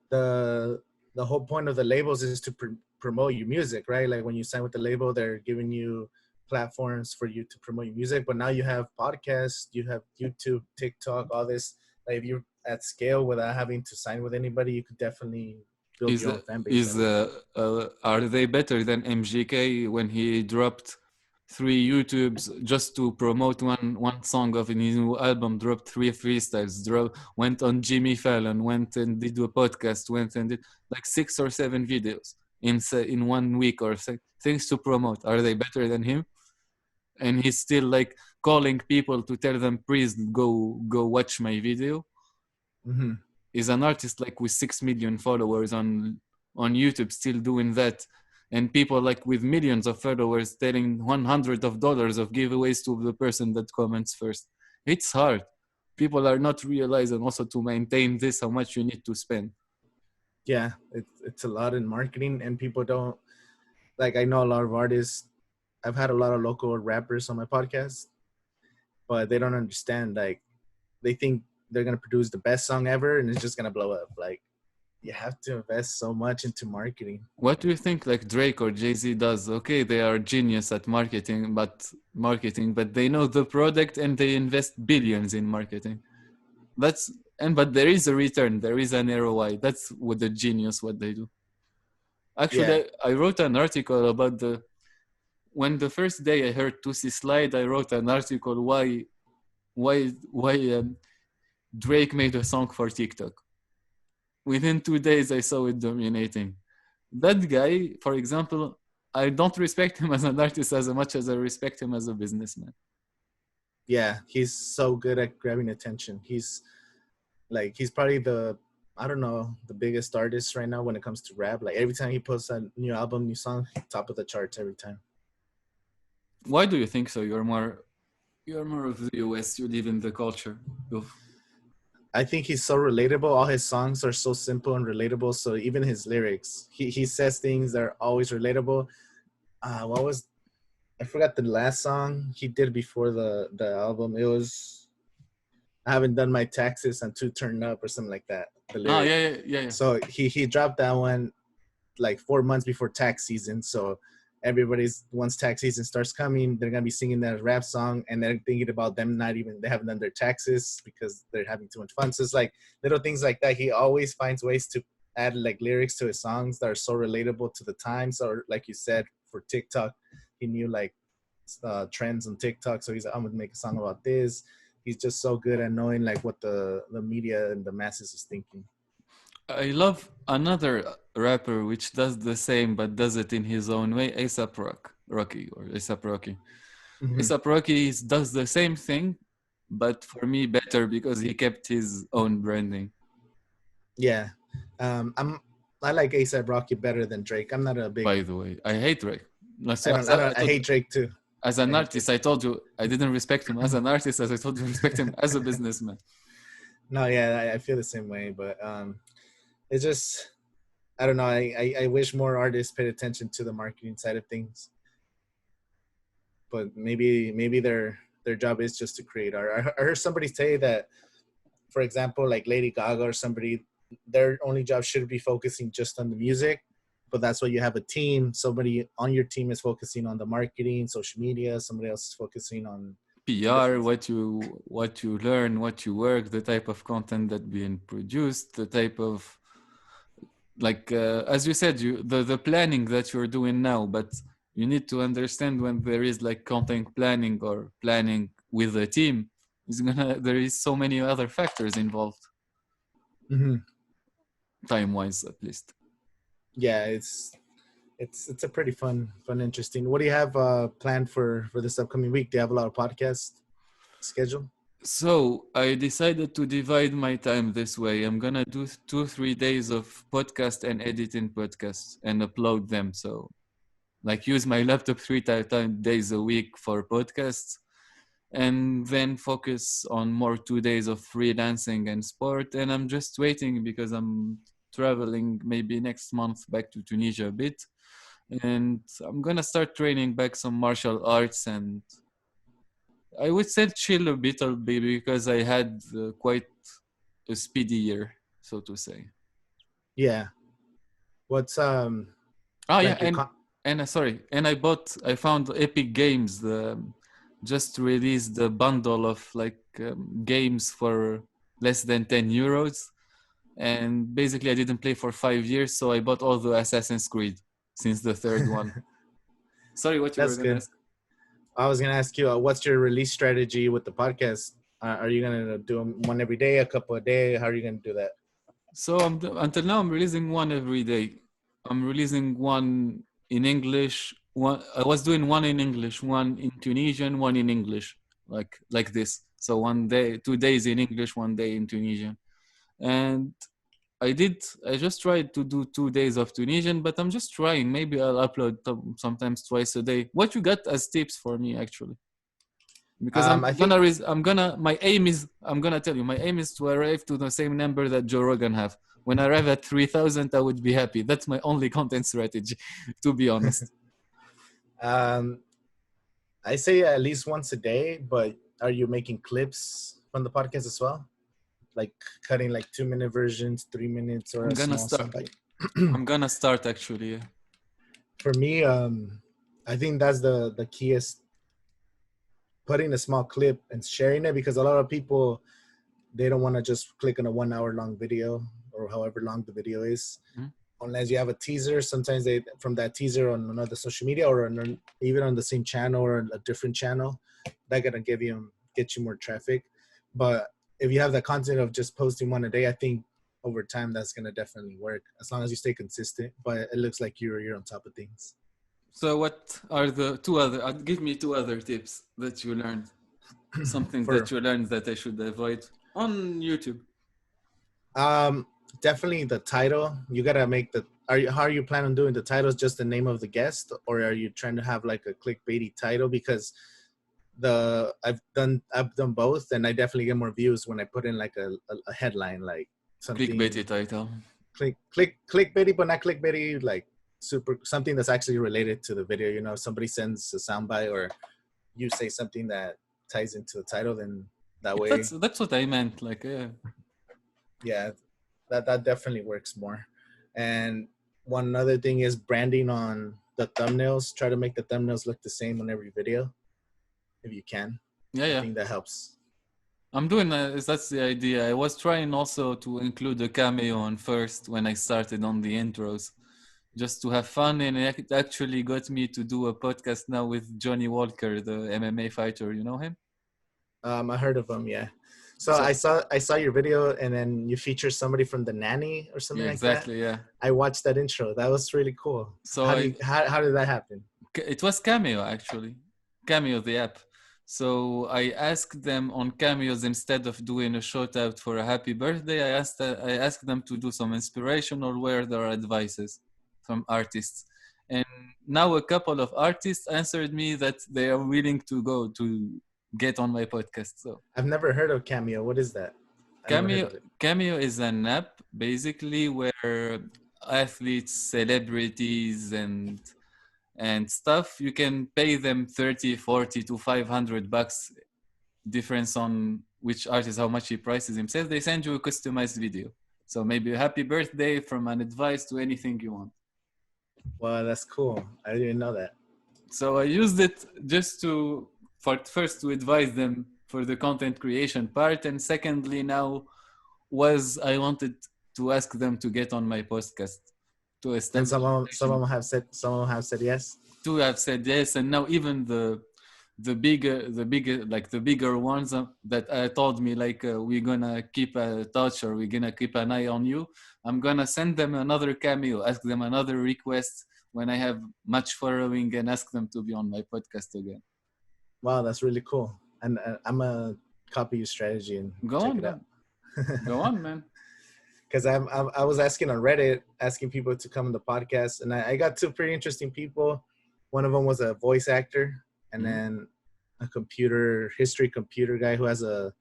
the whole point of the labels is to promote your music, right? Like when you sign with the label, they're giving you platforms for you to promote your music. But now you have podcasts, you have YouTube, TikTok, all this. Like if you're at scale without having to sign with anybody, you could definitely build your own fan base. Are they better than MGK when he dropped 3 YouTubes just to promote one song of his new album, dropped 3 freestyles, went on Jimmy Fallon, went and did a podcast, went and did like 6 or 7 videos in 1 week or things to promote? Are they better than him? And he's still like calling people to tell them, please go watch my video. Is an artist like with 6 million followers on YouTube still doing that, and people like with millions of followers telling $100 of giveaways to the person that comments first. It's hard. People are not realizing also to maintain this how much you need to spend. Yeah, it's a lot in marketing, and people don't like. I know a lot of artists. I've had a lot of local rappers on my podcast, but they don't understand. Like, they think they're gonna produce the best song ever, and it's just gonna blow up. Like, you have to invest so much into marketing. What do you think like Drake or Jay-Z does? Okay, they are genius at marketing, but they know the product and they invest billions in marketing. But there is a return, there is an ROI. That's what the genius what they do. Yeah, Actually, I wrote an article about when the first day I heard Tusi Slide, I wrote an article why Drake made a song for TikTok. Within 2 days, I saw it dominating. That guy, for example, I don't respect him as an artist as much as I respect him as a businessman. yeah, he's so good at grabbing attention. He's probably I don't know, the biggest artist right now when it comes to rap. Like, every time he posts a new album, new song, top of the charts every time. Why do you think so? You're more of the US. You live in the culture. I think he's so relatable. All his songs are so simple and relatable. So even his lyrics, he says things that are always relatable. I forgot the last song he did before the album. It was, I haven't done my taxes and two turned up or something like that. The lyric. Yeah. So he dropped that one like 4 months before tax season. So everybody's, once tax season starts coming, they're gonna be singing that rap song, and they're thinking about them they haven't done their taxes because they're having too much fun. So it's like little things like that. He always finds ways to add like lyrics to his songs that are so relatable to the times, or like you said, for TikTok, he knew like trends on TikTok, so he's like, I'm gonna make a song about this. He's just so good at knowing like what the media and the masses is thinking. I love another rapper which does the same but does it in his own way. A$AP Rocky. Mm-hmm. A$AP Rocky does the same thing, but for me better because he kept his own branding. Yeah, I like A$AP Rocky better than Drake. I'm not a big. By the way, I hate Drake. I hate Drake too. As an artist, I told you I didn't respect him as an artist, as I told you respect him as a businessman. No, yeah, I feel the same way, but it's just, I don't know. I wish more artists paid attention to the marketing side of things, but maybe their job is just to create art. I heard somebody say that, for example, like Lady Gaga or somebody, their only job should be focusing just on the music, but that's why you have a team. Somebody on your team is focusing on the marketing, social media. Somebody else is focusing on PR, what you learn, what you work, the type of content that being produced, the type of as you said, the planning that you're doing now, but you need to understand when there is like content planning or planning with a team, there is so many other factors involved, Mm-hmm. time-wise at least. Yeah, it's a pretty fun, interesting. What do you have planned for this upcoming week? Do you have a lot of podcasts scheduled? So I decided to divide my time this way. I'm gonna do 2-3 days of podcast and editing podcasts and upload them. So like use my laptop 3 days a week for podcasts, and then focus on more 2 days of freelancing and sport. And I'm just waiting because I'm traveling maybe next month back to Tunisia a bit, and I'm gonna start training back some martial arts, and I would say chill a bit because I had quite a speedy year, so to say. Yeah. What's Yeah, like your sorry, and I found Epic Games just released the bundle of games for less than 10 euros, and basically I didn't play for 5 years, so I bought all the Assassin's Creed since the third one. Sorry, what you That's were gonna good. ask? I was gonna ask you, what's your release strategy with the podcast? Are you gonna do them one every day, a couple a day? How are you gonna do that? So until now, I'm releasing one every day. I'm releasing one in English. I was doing one in English, one in Tunisian, one in English, like this. So 1 day, 2 days in English, 1 day in Tunisian, and I just tried to do 2 days of Tunisian, but I'm just trying. Maybe I'll upload sometimes twice a day. What you got as tips for me, actually? Because I think my aim is, I'm gonna tell you, my aim is to arrive to the same number that Joe Rogan have. When I arrive at 3,000, I would be happy. That's my only content strategy, to be honest. um, I say at least once a day, but are you making clips from the podcast as well? Like cutting like 2-minute versions, 3 minutes, or I'm a gonna small start. soundbite? I'm gonna start actually. Yeah. For me, I think that's the key is putting a small clip and sharing it, because a lot of people, they don't want to just click on a 1 hour long video or however long the video is. Mhm. Unless you have a teaser, sometimes they from that teaser on another social media or even on the same channel or a different channel, that gonna get you more traffic. But if you have the content of just posting one a day, I think over time that's gonna definitely work as long as you stay consistent. But it looks like you're on top of things. So what are the two other? Give me two other tips that you learned. Something For that you learned that I should avoid on YouTube. um definitely the title. You gotta make the how are you planning on doing the titles? Just the name of the guest, or are you trying to have like a clickbaity title? Because I've done both, and I definitely get more views when I put in like a headline, like Clickbaity something title. clickbaity, but not clickbaity like super, something that's actually related to the video. You know, somebody sends a soundbite or you say something that ties into the title, then that Yeah, way, that's what I meant. Like, yeah, that definitely works more. And one other thing is branding on the thumbnails. Try to make the thumbnails look the same on every video if you can. yeah, I yeah. think that helps. I'm doing that's the idea. I was trying also to include a cameo on first when I started on the intros, just to have fun, and it actually got me to do a podcast now with Johnny Walker, the MMA fighter. You know him? I heard of them, yeah. So So I saw your video, and then you feature somebody from The Nanny or yeah, something like that. exactly, yeah. I watched that intro. That was really cool. So How did that happen? it was Cameo actually, Cameo the app. So I asked them on Cameos, instead of doing a shout out for a happy birthday, I asked them to do some inspirational word or advices from artists. And now a couple of artists answered me that they are willing to go to get on my podcast. So I've never heard of Cameo. What is that? I never heard of it. Cameo is an app basically where athletes, celebrities, and stuff, you can pay them 30, 40 to $500, difference on which artist, how much he prices himself. They send you a customized video. So maybe a happy birthday, from an advice to anything you want. Wow, that's cool. I didn't even know that. So I used it just first to advise them for the content creation part, and secondly now was I wanted to ask them to get on my podcast to And establish a some of relation. them have said yes. Two have said yes, and now even the bigger ones that told me like, we're gonna keep a touch, or we're gonna keep an eye on you. I'm gonna send them another cameo, ask them another request when I have much following, and ask them to be on my podcast again. Wow, that's really cool. And I'm gonna copy your strategy and Go check on, it out. man. Go on, man. Because I was asking on Reddit, asking people to come on the podcast, and I got two pretty interesting people. One of them was a voice actor, and then a computer guy who has the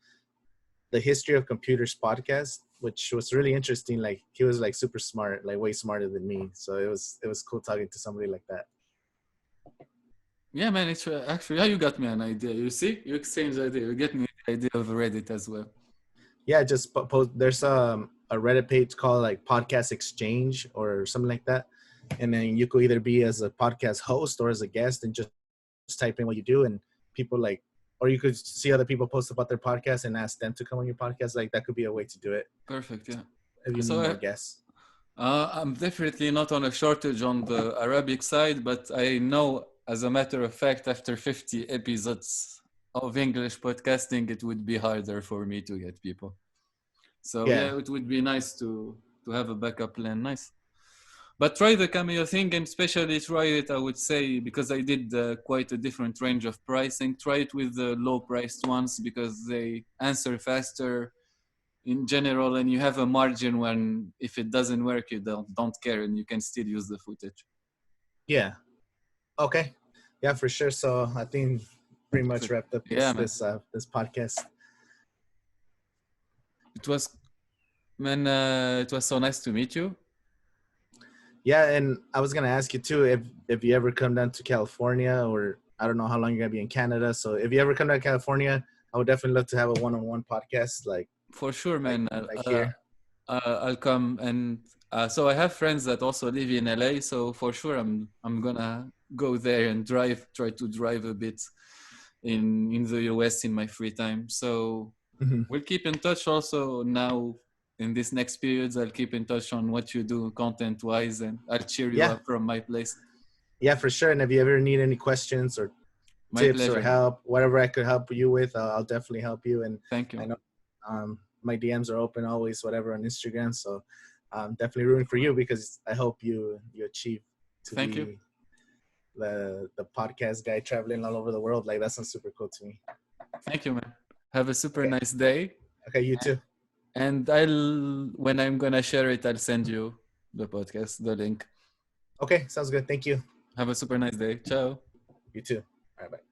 history of computers podcast, which was really interesting. Like he was like super smart, like way smarter than me. So it was cool talking to somebody like that. Yeah, man. It's actually, yeah, you got me an idea. You see, you exchange idea. You get me the idea of Reddit as well. Yeah, just post. There's a Reddit page called like Podcast Exchange or something like that, and then you could either be as a podcast host or as a guest, and just type in what you do, and people like, or you could see other people post about their podcast and ask them to come on your podcast. Like that could be a way to do it Perfect. Yeah. if you need So more guests. I'm definitely not on a shortage on the Arabic side, but I know, as a matter of fact, after 50 episodes of English podcasting, it would be harder for me to get people. So Yeah, yeah, it would be nice to have a backup plan. Nice. But try the Cameo thing, and especially try it, I would say, because I did quite a different range of pricing. Try it with the low priced ones because they answer faster. in general, and you have a margin when if it doesn't work, you don't care, and you can still use the footage. Yeah. Okay. Yeah, for sure. So I think pretty much Perfect. wrapped up Yeah, man. this podcast. It was, man. It was so nice to meet you. Yeah, and I was gonna ask you too if you ever come down to California, or I don't know how long you're gonna be in Canada. So if you ever come down to California, I would definitely love to have a one-on-one podcast For sure, like man. here. I'll come, and so I have friends that also live in LA. So for sure, I'm gonna go there and try to drive a bit in the US in my free time. So Mhm. we'll keep in touch also now. In this next periods, I'll keep in touch on what you do content wise, and I'll cheer you Yeah, up from my place. yeah, for sure. And if you ever need any questions or My tips or pleasure. help, whatever I could help you with, I'll definitely help you. And Thank I you. know my DMs are open always, whatever on Instagram. So I'm definitely rooting for you because I hope you achieve to Thank you. be the podcast guy traveling all over the world. Like that sounds super cool to me. Thank you, man. Have a super Okay, nice day. okay, you too. And when I'm gonna share it, I'll send you the podcast, the link. Okay, sounds good. Thank you. Have a super nice day. Ciao. You too. All right, bye.